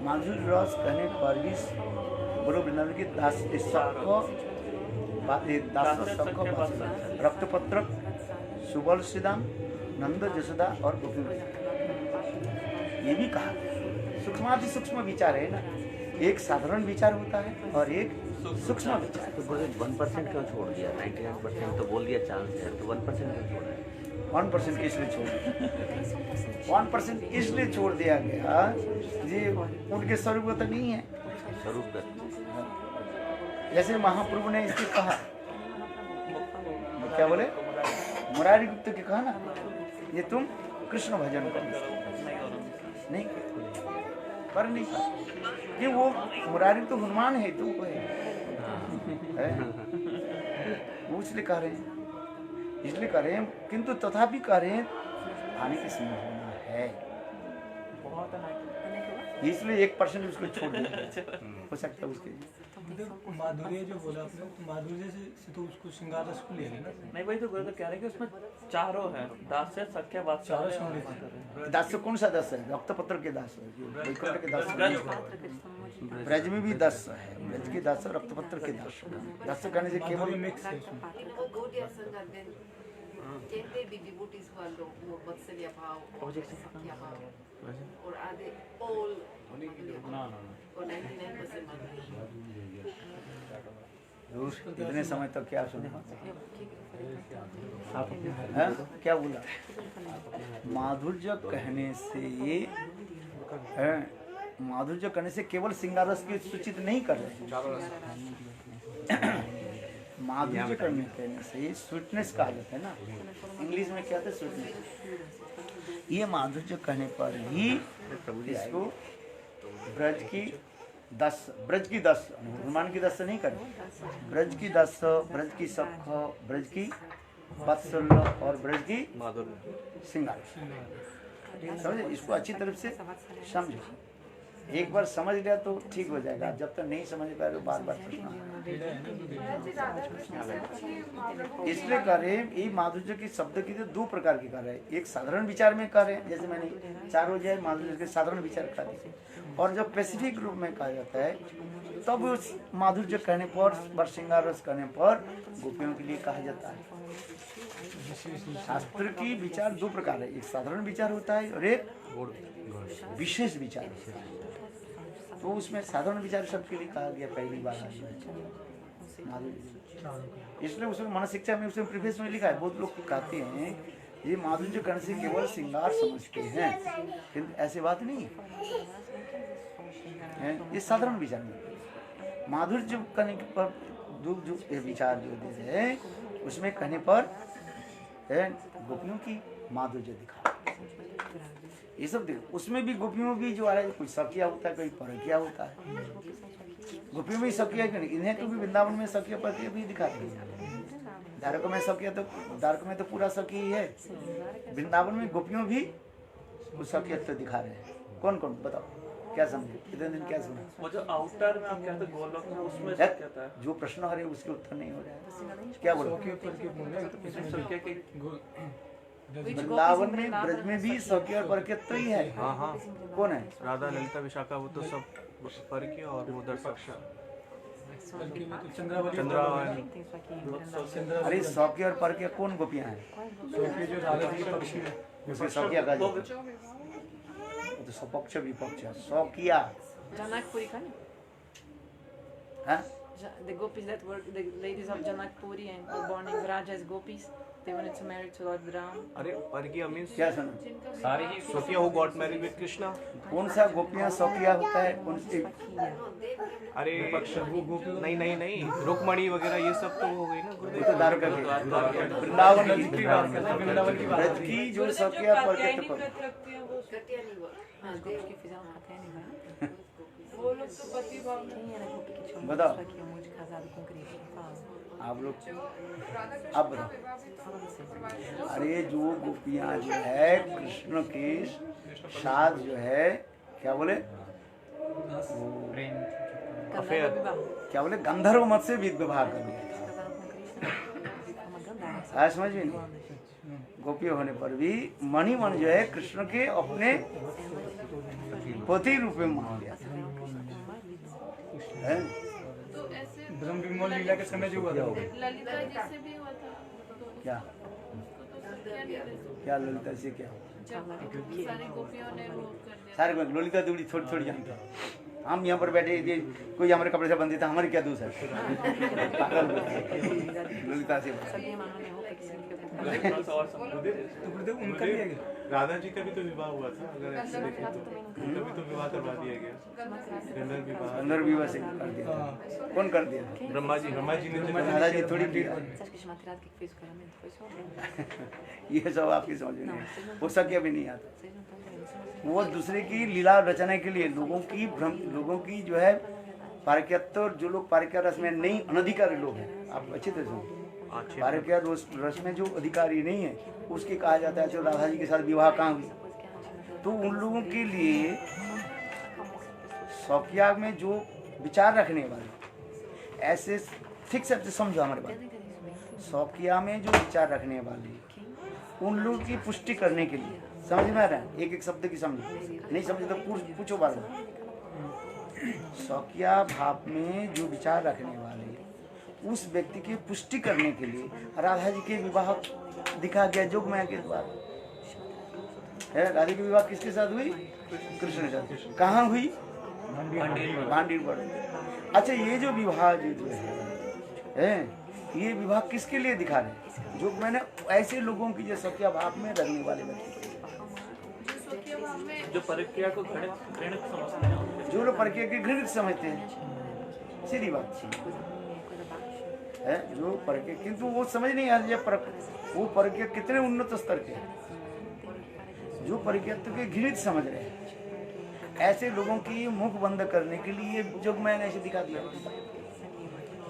माधुर्य रस कहने पर भी बोलो वृंदावन की दास सबको रक्तपत्र सुबल श्रीदाम नंद जसोदा और गोपी, ये भी कहा। सूक्ष्माति सूक्ष्म विचार है ना, एक साधारण विचार होता है और एक सूक्ष्म विचार। तो 1% क्यों छोड़ दिया? 99% तो बोल दिया चांस है, तो 1% क्यों छोड़ा है? 1% इसलिए छोड़ दिया 1% इसलिए छोड़ दिया गया जी, उनके स्वरूप तो नहीं है। स्वरूप का जैसे महाप्रभु ने इसके कहा, क्या बोले, मुरारी गुप्त के कहा ना, ये तुम कृष्ण भजन करो, नहीं कर नहीं सकते। ये वो मुरारी तो हनुमान है, तू को है वो इसलिए कह रहे हैं, इसलिए कह रहे हैं, किंतु तथापि कह रहे हैं आने की संभावना है, इसलिए 1% उसको छोड़ दिया हो सकता है उसके। माधुर्य जो बोला आपने, माधुर्य से तो उसको श्रृंगार रस को ले लेना। नहीं भाई, तो गुरुदेव कह रहे हैं कि उसमें चारों है, दास है, सख्य, वात्सल्य। दास कौन सा दास है? रक्तपत्र के दास है, वैकुंठ के दास है। ब्रज में भी दास है, ब्रज के दास है, रक्तपत्र के दास है। दास कहने से केवल मिक्स है उसमें। Can they be devotees who are more Vatsalya bhav or Sakya bhav? Or are they all Madhurya bhav? Or 99% Madhurya? इतने समय तक क्या सुने? हाँ? क्या बोला? माधुर्य कहने से माधुर्य कहने से केवल श्रृंगार रस की सूचित नहीं कर रहे। माधुर्य कहने से स्वीटनेस कहा जाता है ना, इंग्लिश में क्या था, स्वीटनेस। ये माधुर्य कहने पर ही इसको ब्रज की 10 हनुमान की 10 नहीं करे, ब्रज की 10, ब्रज की सख, ब्रज की वात्सल्य और ब्रज की श्रृंगार। समझे? इसको अच्छी तरह से समझो, एक बार समझ लिया तो ठीक हो जाएगा, जब तक नहीं समझ पाए तो बार बार प्रश्न। इसलिए कह रहे हैं ये माधुर्य की शब्द की तो 2 प्रकार की कर रहे हैं, एक साधारण विचार में कह रहे हैं, जैसे मैंने 4 हो जाए माधुर्य के साधारण विचार कह दिए, और जब स्पेसिफिक रूप में कहा जाता है तब उस माधुर्य कहने पर श्रृंगार रस कहने पर गोपियों के लिए कहा जाता है। शास्त्र की विचार 2 प्रकार है, एक साधारण विचार होता है और एक विशेष विचार। तो उसमें साधारण विचार सबके लिए कहा गया पहली बार, इसलिए उसमें मन शिक्षा में उसमें प्रीफेस में लिखा है। बहुत लोग कहते हैं ये माधुर्य कर्ण से केवल श्रृंगार समझते हैं, किंतु ऐसी बात नहीं है। ये साधारण विचार में माधुर्य करने पर जो विचार जो दे रहे हैं उसमें कहने पर गोपियों की माधुर्य दिखा, ये सब देखो। उसमें भी गोपियों भी जो आ रहा है, कोई सखिया होता है, कोई परकिया होता है। गोपियों में सखिया क्यों नहीं, इन्हें तो भी वृंदावन में सखिया परकिया भी दिखाते हैं। द्वारका में सखिया तो द्वारका में तो पूरा सखी ही है, वृंदावन में गोपियों भी सखिया तो दिखा रहे हैं। कौन कौन बताओ, क्या समझे, इतने दिन क्या सुना? वो जो आउटर में आप कहते हैं गोलोक में, उसमें क्या था? जो प्रश्न आ रहे उसके उत्तर नहीं हो रहा है, क्या बोलो? वृंदावन में ब्रज में भी सखी और परकिया तो ही है। हाँ कौन है? राधा, ललिता, विशाखा, वो तो सब परकी और वो दर्शक। अरे सखी और परकिया कौन गोपियां हैं? जो राधा जी के पक्ष में, उसके सखिया का तो सपक्ष विपक्ष सौकिया। Janakpuri का नहीं? हाँ? The gopis that were the ladies of Janakpuri and were born in Vraja as gopis, they wanted to marry to Lord Ram. अरे परकिया मीन्स क्या सुना? सारे ही Sophia who got married with Krishna. कौन सा गोपियां स्वकिया होता है? कौन सी? अरे नहीं नहीं नहीं, रुक्मणी वगैरह ये सब तो हो गई ना ये गुरुदेव। तो द्वारका की, वृंदावन की व्रत की जो स्वकिया परकेत पर रखती हैं वो कटियानी वो हाँ देव की फिजा खाते हैं नहीं वो लोग तो पति भाव में बताओ आप लोग, आप बताओ। अरे जो गोपियां जो है कृष्ण के साथ जो है क्या बोले, क्या बोले गंधर्व मत से विवाह कर लिया था। आज समझ में नहीं, गोपी होने पर भी मणिमन जो है कृष्ण के अपने पति रूप में मान लिया था। तो ऐसे ब्रह्म विमोल लीला के समय जो हुआ था ललिता जी से भी हुआ था क्या क्या ललिता से क्या? जब सारी गोपियों ने वो कर दिया। सारे ललिता दूरी थोड़ी थोड़ी जानते हैं हम। यहाँ पर बैठे ये कोई हमारे कपड़े से बंधी था, हमारी क्या दोष है? पागल ललिता से उनका भी है। राधा जी का भी तो विवाह हुआ था, अगर ऐसे देखें तो उनका भी तो विवाह करवा दिया गया। गंधर्व विवाह से कर दिया। कौन कर दिया? ब्रह्मा जी ने तो राधा जी थोड़ी किया। ये सब आपकी समझ में नहीं, वो सत्य भी नहीं आता। वो दूसरे की लीला रचना के लिए लोगों की जो है पारक्यत्व, जो लोग पारक्य रस में नहीं अनधिकारी लोग हैं, आप अच्छी तरह सुनो, पारक्य रस में जो अधिकारी नहीं है उसके कहा जाता है तो राधा जी के साथ विवाह कहाँ हुई? तो उन लोगों के लिए स्वकिया में जो विचार रखने वाले ऐसे ठीक से समझो हमारे बात, स्वकिया में जो विचार रखने वाले उन लोगों की पुष्टि करने के लिए, समझ में आ रहा है? एक एक शब्द की समझो, नहीं समझे तो पूछो बार बार। स्वकिया भाव में जो विचार रखने वाले उस व्यक्ति की पुष्टि करने के लिए राधा जी के विवाह दिखा गया जोगमाया के द्वारा। राधा की विवाह किसके साथ हुई? कृष्ण के साथ। कहाँ हुई? भांडीर पर। अच्छा, ये जो विवाह जो है ये विवाह किसके लिए दिखा रहे? जो मैंने ऐसे लोगों की जो सत्या भाव में रहने वाले व्यक्ति, जो परक्रिया को घृणित समझते हैं, जो लोग परक्रिया के घृणित समझते हैं, सीधी बात है। जो परक्रिया, किंतु वो समझ नहीं आ रही वो परक्रिया कितने उन्नत स्तर के हैं, जो परक्रिया के घृणित समझ रहे हैं। ऐसे लोगों की मुख बंद करने के लिए जो मैंने ऐसे दिखा दिया,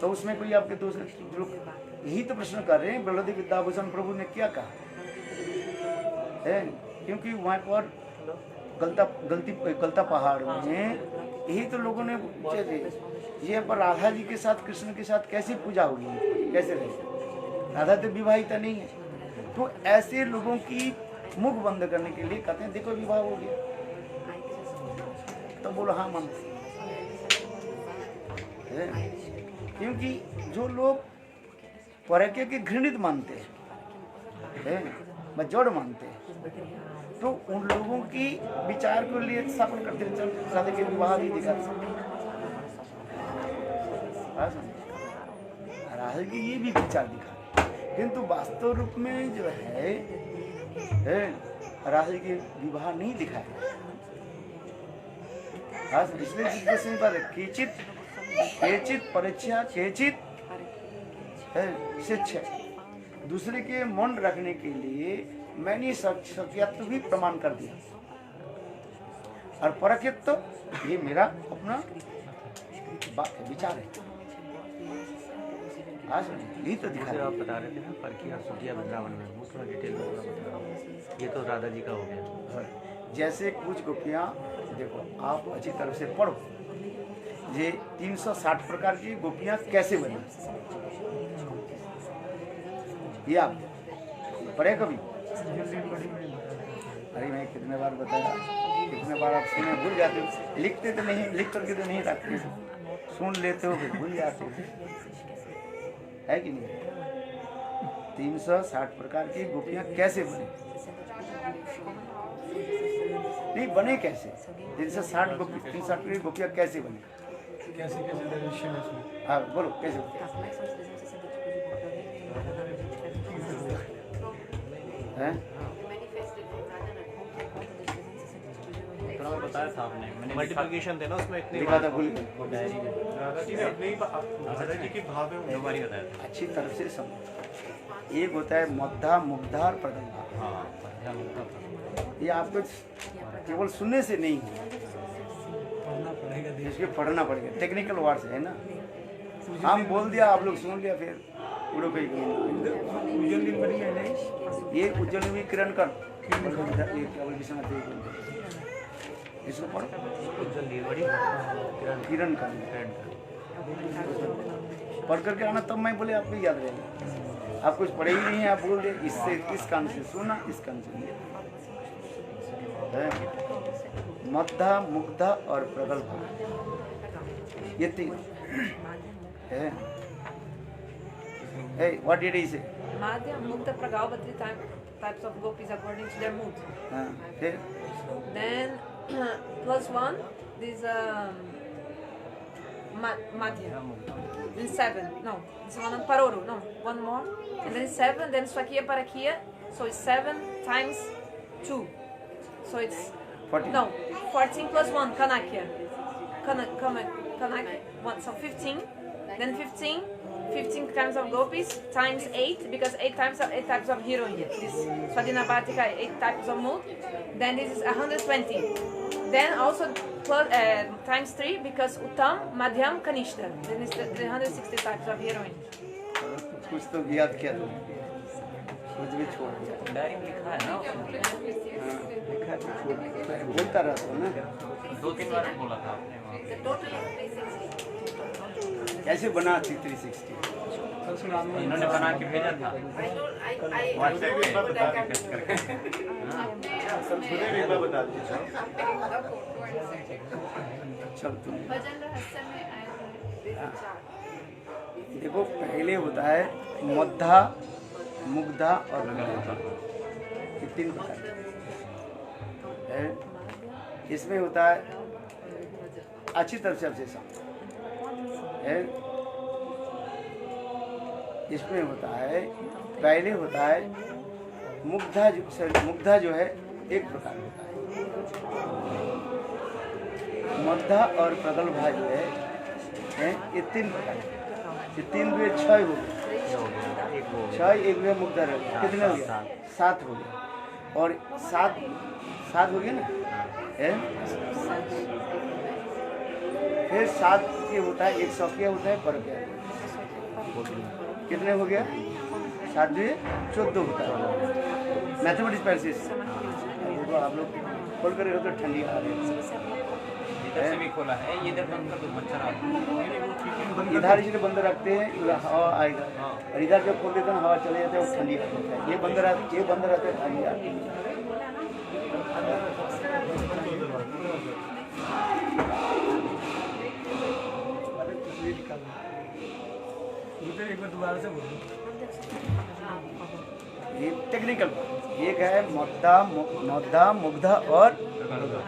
तो उसमें कोई आपके दोस्त जो यही तो प्रश्न कर रहे हैं। बलदेव विद्याभूषण प्रभु ने क्या कहा है? क्योंकि वहाँ पर गलता पहाड़ में यही तो लोगों ने पूछे थे, ये पर राधा जी के साथ कृष्ण के साथ कैसी पूजा होगी, कैसे रहे? राधा तो विवाहिता नहीं है। तो ऐसे लोगों की मुख बंद करने के लिए कहते हैं देखो विवाह हो गया, तो बोलो हाँ मन। क्योंकि जो लोग परक्रिया के घृणित मानते हैं, जड़ मानते हैं, तो उन लोगों की विचार को लिए स्थापन करते हैं राधा के विवाह भी दिखा। राधा की ये भी विचार दिखा, किंतु वास्तव रूप में जो है राधा के विवाह नहीं दिखाया। इसलिए केचित परीक्षा केचित शिक्षा, दूसरे के मन रखने के लिए मैंने सत्यत्व भी प्रमाण कर दिया, और परक्यत्व ये मेरा अपना विचार है। आज ये तो दिखा आप बता रहे थे ना परकिया सुखिया वृंदावन में, वो थोड़ा डिटेल में बताओ। ये तो राधा जी का हो गया। जैसे कुछ गोपियाँ देखो, आप अच्छी तरह से पढ़ो, ये 360 प्रकार की गोपियाँ कैसे बनी, ये आप पढ़े कभी? अरे मैं कितने बार बताया, कितने बार आप सुने भूल जाते हो। लिखते तो नहीं, लिख करके तो नहीं रखते, सुन लेते हो फिर भूल जाते हो, है कि नहीं? 360 प्रकार की गोपियाँ कैसे बने? नहीं बने कैसे? 360 गोपियाँ कैसे बने? हाँ बोलो कैसे? हैं? थोड़ा मैं बताया था आपने, मैंने मल्टीप्लिकेशन थे ना उसमें इतने लिखा था भूल गए। डायरी में राधा जी ने अपने ही राधा जी के भाव है दो बार ही बताया था। अच्छी तरह से समझो। एक होता है मध्या मुग्धा और प्रगल्भा। हाँ पढ़ा मिलता था। ये आपको केवल सुनने से नहीं है, पढ़ना पड़ेगा देख इसके पढ़ना पड़ेगा। टेक्निकल वर्ड्स है ना, हम बोल दिया आप लोग सुन लिया, फिर उड़ो कहीं उज्जवल दिन बड़ी है नहीं ये उज्जवल भी किरण कर केवल विश्वनाथ देव बोलते हैं। इसको पढ़ो उज्जवल नीलवड़ी किरण कर पढ़ करके आना, तब मैं बोले आपको याद रहेगा। आप कुछ पढ़े ही नहीं है, आप बोल दे इससे इस कान से सुना, इस कान से लिया। मध्या मुग्धा और प्रगल्भा, ये तीन है। Hey, what did he say? Madhya, Mukta, Pragalbha, three types of gopis according to their mood. फिर Then plus one, this Madhya. Then seven, no, this one Paroru, no, one more. And then seven, then Swakiya Parakiya, so it's 7 times 2. So it's 14. No, 14 plus 1, Kanakya. Kanakya, one, so 15. Then 15 times of gopis times 8, because 8 types of heroine. This Swadhina Bhatika, 8 types of mood. Then this is 120. Then also plus, times 3, because Uttam, Madhyam, Kanishta. Then it's 360 types of heroine. कुछ तो याद किया था, कुछ भी छोड़ दिया। Diary में लिखा है ना, लिखा है तो छोड़ दिया। बोलता रहता हूँ ना, 2-3 बार बोला था आपने वहाँ पे। The total is 360. कैसे बना थी 360? इन्होंने बना के भेजा था I don't, I व्हाट्सएप पे but I can't टिकट करके। चल तुम भजन रहस्य में आए हुए चार। देखो, पहले होता है मध्या मुग्धा और प्रगल्भा, ये 3 प्रकार है। इसमें होता है, अच्छी तरह से आपसे समझो है। इसमें होता है, पहले होता है मुग्धा जो है एक प्रकार होता है। मध्या और प्रगल्भा जो है ये 3 प्रकार। ये 3 2 6 हो गए, 6 1 2 मुग्धा रह गया, कितने हो गया? 7 हो गया। और 7 हो गया ना है। फिर 7 ये होता है, 1 सौकिया होता है, पर क्या कितने हो गया? 7 2 14 होता है। मैथमेटिक्स पैसेज आप लोग खोल कर तो ठंडी आ रही है। इधर से भी खोला है, ये इधर बंद कर दो, मच्छर आ रहा है। इधर इसलिए बंद रखते हैं, हवा आएगा। और इधर जब खोल देते हैं, हवा चले जाते हैं, वो ठंडी आ जाता है। ये बंद रहता है, ठंडी आती है। एक बार दोबारा से बोलो। ये टेक्निकल एक है मध्या मुग्धा और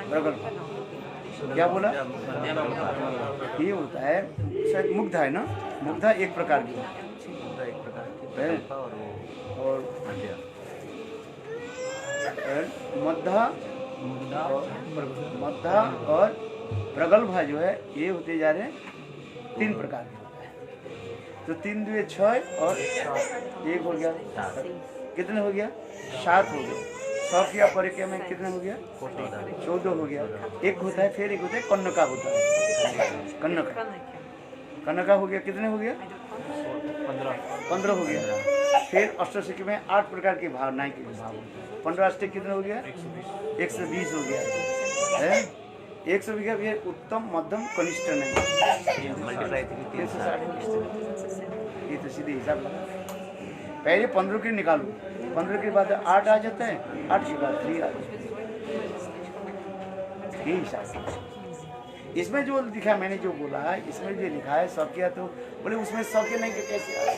प्रगल्भा। क्या बोला? ये होता है शायद मुग्धा है ना, मुग्धा एक प्रकार की है। और मध्या और प्रगल्भा जो है ये होते जा रहे हैं 3 प्रकार के होता है। तो 3 2 6 और 1 हो गया, कितने हो गया? 7 हो गया। 100 किया परिक्रमा में कितने हो गया? 14 हो गया। एक होता है, फिर एक होता है कन्नका होता है। कन्नका हो गया, कितने हो गया? 15 हो गया। फिर अष्टसिद्धि में 8 प्रकार के भावनाएं के भाव। 15 अष्टक कितने हो गया? 120 हो गया है। 120 गया। ये उत्तम मध्यम कनिष्ठ नहीं, 360। ये तो सीधे हिसाब लगा। पहले 15 के निकालो, 15 के बाद 8 आ जाता है, 8 के बाद 3 आ जाता है। ये हिसाब। इसमें जो लिखा, मैंने जो बोला, इसमें जो लिखा है सौकिया, तो बोले उसमें सौकिया नहीं के कैसे आए?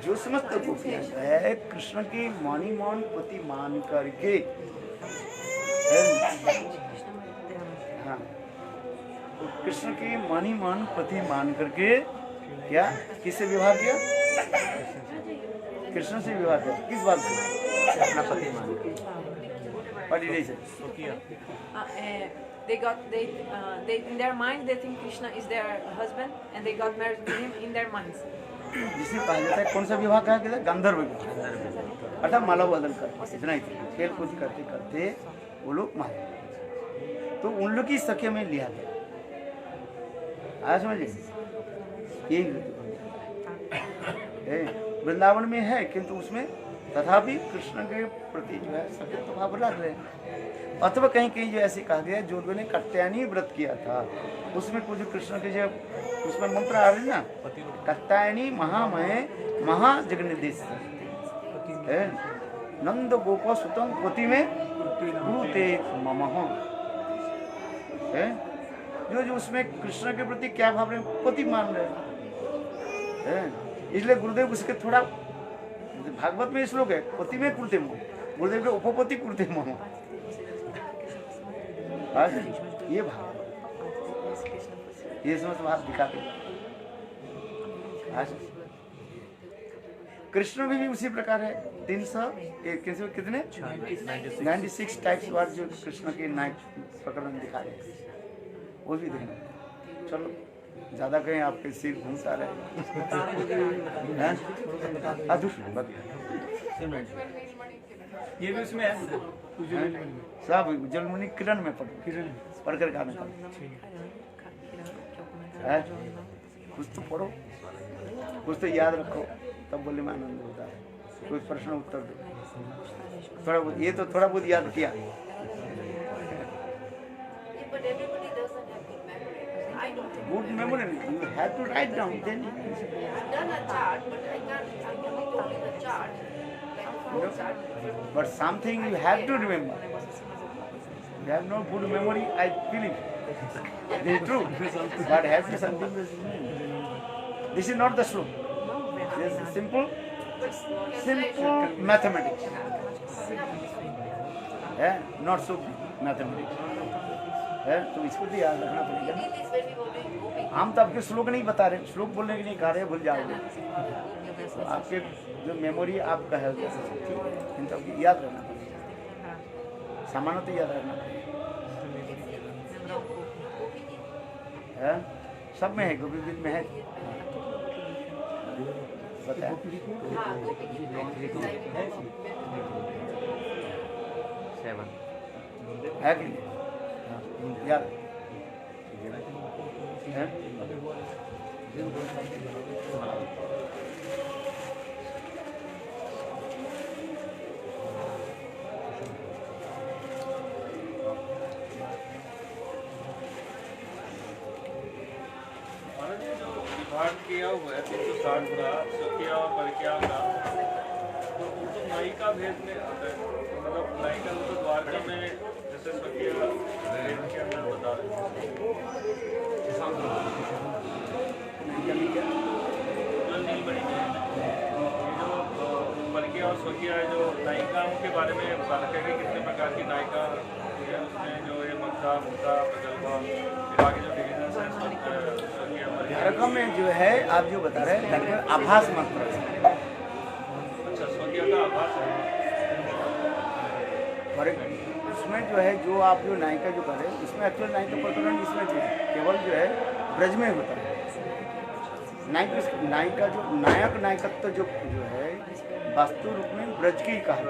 जो समस्त गोपियाँ है कृष्ण की मणिमान पति मान करके, हाँ, तो कृष्ण की मणिमान पति मान करके क्या किससे विवाह किया? कृष्ण से विवाह किया। किस बात से? अपना पति मान What did he say? They in their mind they think Krishna is their husband and they got married to him in their minds. जिसे कहा जाता है कौन सा विवाह कहा गया था? गंधर्व विवाह, अर्थात माला बदल कर इतना ही खेल कूद करते करते वो लोग मारे, तो उन लोग की सख्य में लिया गया। आया समझिए, यही वृंदावन में है, किंतु उसमें तथापि कृष्ण के प्रति जो है सख्य तो भाव रख रहे हैं। अथवा कहीं कहीं जो ऐसे कहा गया जो उन्होंने कात्यायनी व्रत किया था, उसमें कुछ कृष्ण के जो उसमें मंत्र आ रहे ना, कात्यायनी महामय महाजगन्निदेश नंद गोप सुतम कोटि में गुरुते ममः, जो उसमें कृष्ण के प्रति क्या भाव रहे, पति मान रहे हैं। इसलिए गुरुदेव उसके थोड़ा भागवत में श्लोक है, पति में कुलते मोह, गुरुदेव के उपपति कुलते मोह, ये भाव ये समझ भाव दिखाते। कृष्ण भी उसी प्रकार है। 300 कितने 96 टाइप्स वार जो कृष्ण के नायक प्रकरण दिखा रहे, वो भी देखना। चलो ज्यादा कहीं आपके सिर घूमता रहे। ये भी उसमें है सब उज्जवल किरण में पढ़ कर गाना कुछ तो पढ़ो, कुछ तो याद रखो, तब बोले में आनंद होता है। कुछ प्रश्न उत्तर दो, थोड़ा बहुत ये तो थोड़ा बहुत याद किया। Good memory, you have to write down. Then I've done a chart, but I can only the chart, like a flow chart. but something you have to remember. You have no good memory, I believe. This is true. But have to something. This is not the slow. This is simple mathematics. Not so mathematics. तो इसको भी याद रखना पड़ेगा। हम तो आपके श्लोक नहीं बता रहे, श्लोक बोलने के लिए कह रहे हैं, भूल जाओगे। तो आपके जो मेमोरी आपका है किंतु आपको याद रखना पड़ेगा, सामान्य तो याद रखना पड़ेगा। सब में है, गोपी में है, पता है। 7 है कि नहीं? याद है? विभाग किया हुआ है 360 का सखिया और परिक्रिया का, तो नायिका भेद में आता है। मतलब नायिका तो द्वारका में जैसे सखिया भेद के अंदर बता रहे जो नीलमणि में जो परिक्रिया और सखिया है, जो नायिकाओं के बारे में बता रखे कि कितने प्रकार की नायिका है, उसमें जो ये मक्खा मुक्ता प्रगल्भा विभाग के जो डिविजन है रकम में जो है आप जो बता रहे हैं आभास मात्र। अच्छा, स्वकीय का आभास है। और उसमें जो है जो आप जो नायिका जो कर रहे हैं, इसमें एक्चुअल नायिका प्रकरण इसमें जो है केवल जो है ब्रज में होता है। नायिका जो नायक नायकत्व जो है वास्तु रूप में ब्रज की कहा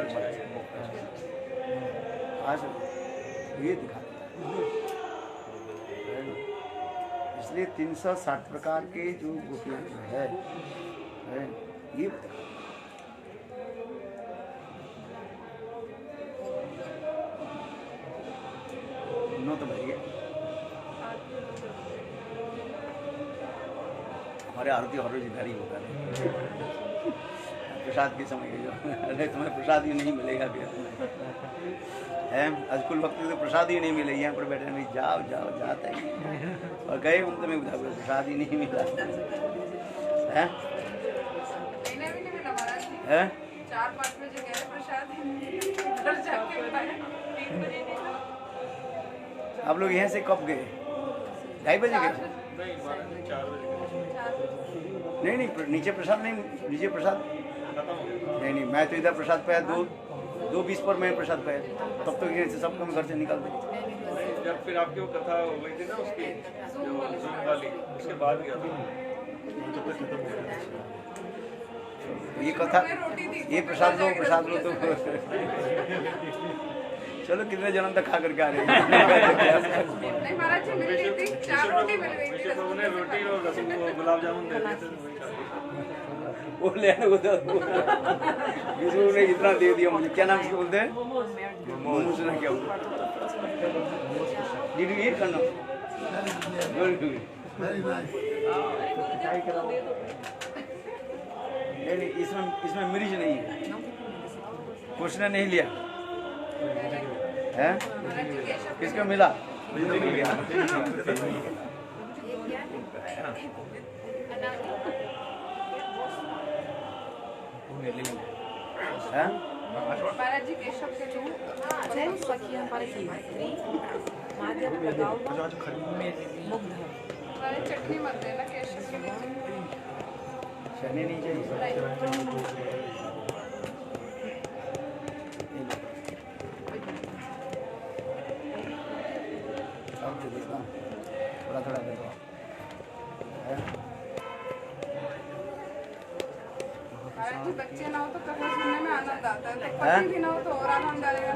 आज ये दिखा, इसलिए 360 प्रकार के जो गोपियाँ जो है ये नो तो भैया हमारे आरती हर रोज इधर ही होगा प्रसाद के समय जो अरे तुम्हें प्रसाद ही नहीं मिलेगा फिर है अजकुल वक्त तो प्रसाद ही नहीं मिले, यहाँ पर बैठे नहीं, जाओ जाओ जाते हैं और गए हम तो मैं बता प्रसाद ही नहीं मिला है। 4-5 बजे गए प्रसाद घर जाके बताया 3 बजे नहीं। आप लोग यहाँ से कब गए? 2:30 बजे गए? नहीं नीचे प्रसाद नहीं, नीचे प्रसाद नहीं, मैं तो इधर प्रसाद पाया 2 2:20 पर मैं प्रसाद पाया, तब तक ये सबको हम घर से निकाल देंगे। जब फिर आपकी वो कथा हो गई थी ना उसकी जो जूम वाली, उसके बाद गया था। ये कथा, ये प्रसाद लो तो चलो कितने जन्म तक खा करके आ रहे हैं। नहीं महाराज जी मिल गई थी, 4 रोटी मिल गई थी। विष्णु प्रभु ने रोटी और गुलाब जामुन दे दिए थे। वो लेने को विष्णु ने इतना दे दिया मुझे। क्या नाम इसको बोलते हैं? मोमोज ना क्या बोलते? Did you eat or no? Very good. नहीं, इसमें मिर्च नहीं है। कुछ ने नहीं लिया है? किसको मिला? मुझे मिल गया। हैं? महाराज जी केशव के जो चटनी मत देना केशव के लिए। चने नहीं चाहिए। थोड़ा दे दो। महाराज जी बच्चे ना हो तो कथा सुनने में आनंद आता है, तो पति भी ना हो तो और आनंद आएगा।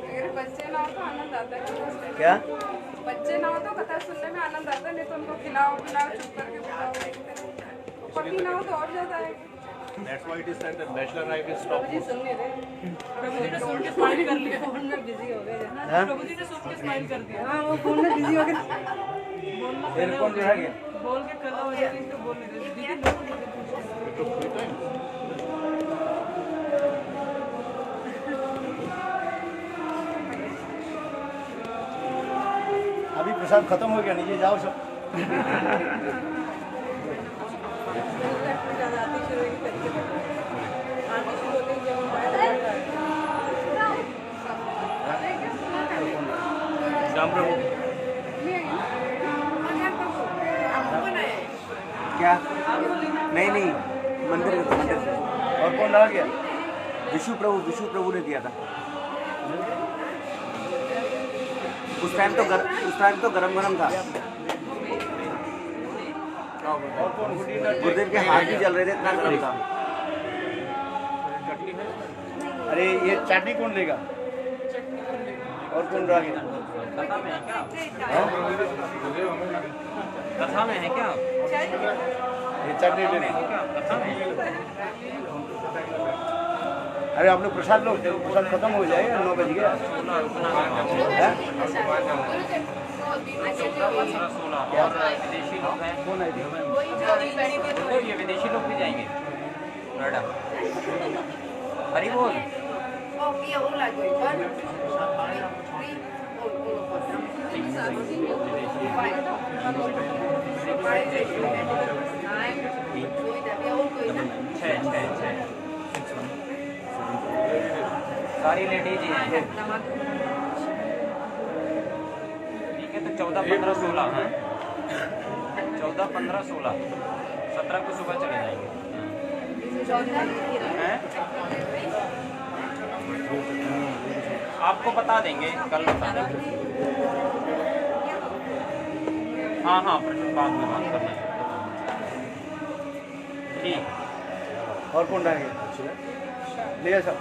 अगर बच्चे ना हो तो आनंद आता है। क्या? बच्चे ना हो तो कथा सुनने में आनंद आता है, नहीं तो उनको खिलाओ पिलाओ चुप करके बिठाओ। पति ना हो तो और ज्यादा आएगा। That's why it is said that bachelor life is top. जी सुन नहीं रहे। प्रभु जी ने सुन के स्माइल कर लिया, फोन में बिजी हो गए। प्रभु जी ने सुन के स्माइल कर दिया। हाँ वो फोन में बिजी हो गए। एयरफोन जो है क्या? बोल के कला हो जाएगी, इनको बोल नहीं रहे। दीदी लोग अभी प्रसाद खत्म हो गया, नीचे जाओ सब। राम प्रभु क्या? नहीं मंदिर से। और कौन ला गया? विष्णु प्रभु ने दिया था। उस टाइम तो गरम था। गुरुदेव के हाथ भी जल रहे थे, इतना गरम था। अरे ये चटनी कौन लेगा? और कौन रह गया? कथा में है क्या? ये चटनी लेने। अरे आप लोग प्रसाद लो, प्रसाद खत्म हो जाएगा, 9 बज गया। क्या विदेशी लोग हैं? कौन है? तो ये विदेशी लोग भी जाएंगे नोएडा। हरी बोल। सारी लेडीज ही हैं। ठीक है, तो 14, 15, 16 हैं। 14, 15, 16, 17 को सुबह चले जाएंगे। आपको बता देंगे, कल बता देंगे। हाँ बाद में बात करना है। ठीक। और कौन रह गया? ले सब।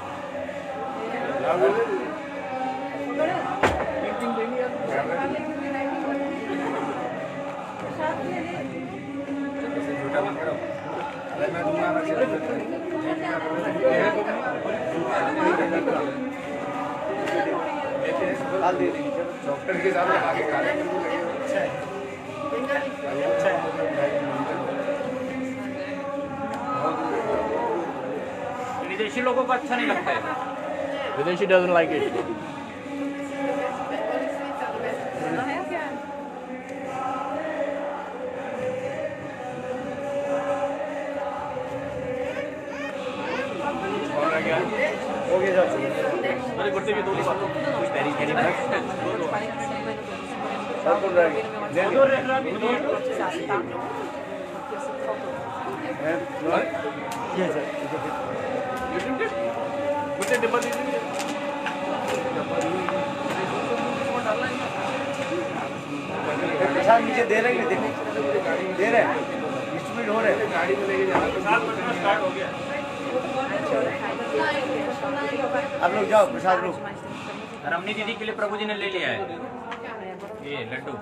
डॉक्टर के साथ आगे खा लेंगे। विदेशी लोगों को अच्छा नहीं लगता है। विदेशी doesn't like it. हो गया सर। अरे गुरुदेव ये दो बात कुछ पैरी कैरी और कौन रह गया? मुझे डिब्बा दीजिए। प्रसाद नीचे दे रहे हैं, देखो दे रहे हैं, डिस्ट्रीब्यूट हो रहे हैं। गाड़ी में लेके जाना प्रसाद बंटना स्टार्ट हो गया। आप लोग जाओ प्रसाद लो। रमनी दीदी के लिए प्रभु जी ने ले लिया है ये लड्डू।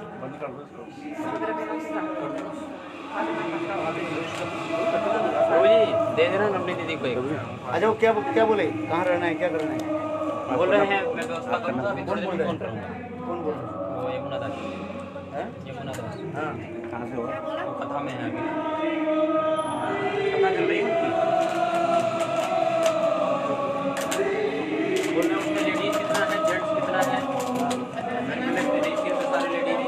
प्रभु जी दे देना रमनी दीदी को एक। अच्छा वो क्या बोले, कहाँ रहना है, क्या करना है? बोल रहे हैं मैं व्यवस्था करूँगा, अभी थोड़ी देर में फोन करूँगा। कौन बोल रहा वो यमुना दास, है? यमुना दास हाँ, कहाँ से होगा? वो कथा में है अभी, कथा चल रही है उनकी। बोल रहे हैं उसमें लेडीज कितना है, जेंट्स कितना है, सारे लेडीज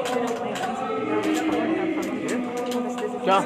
क्या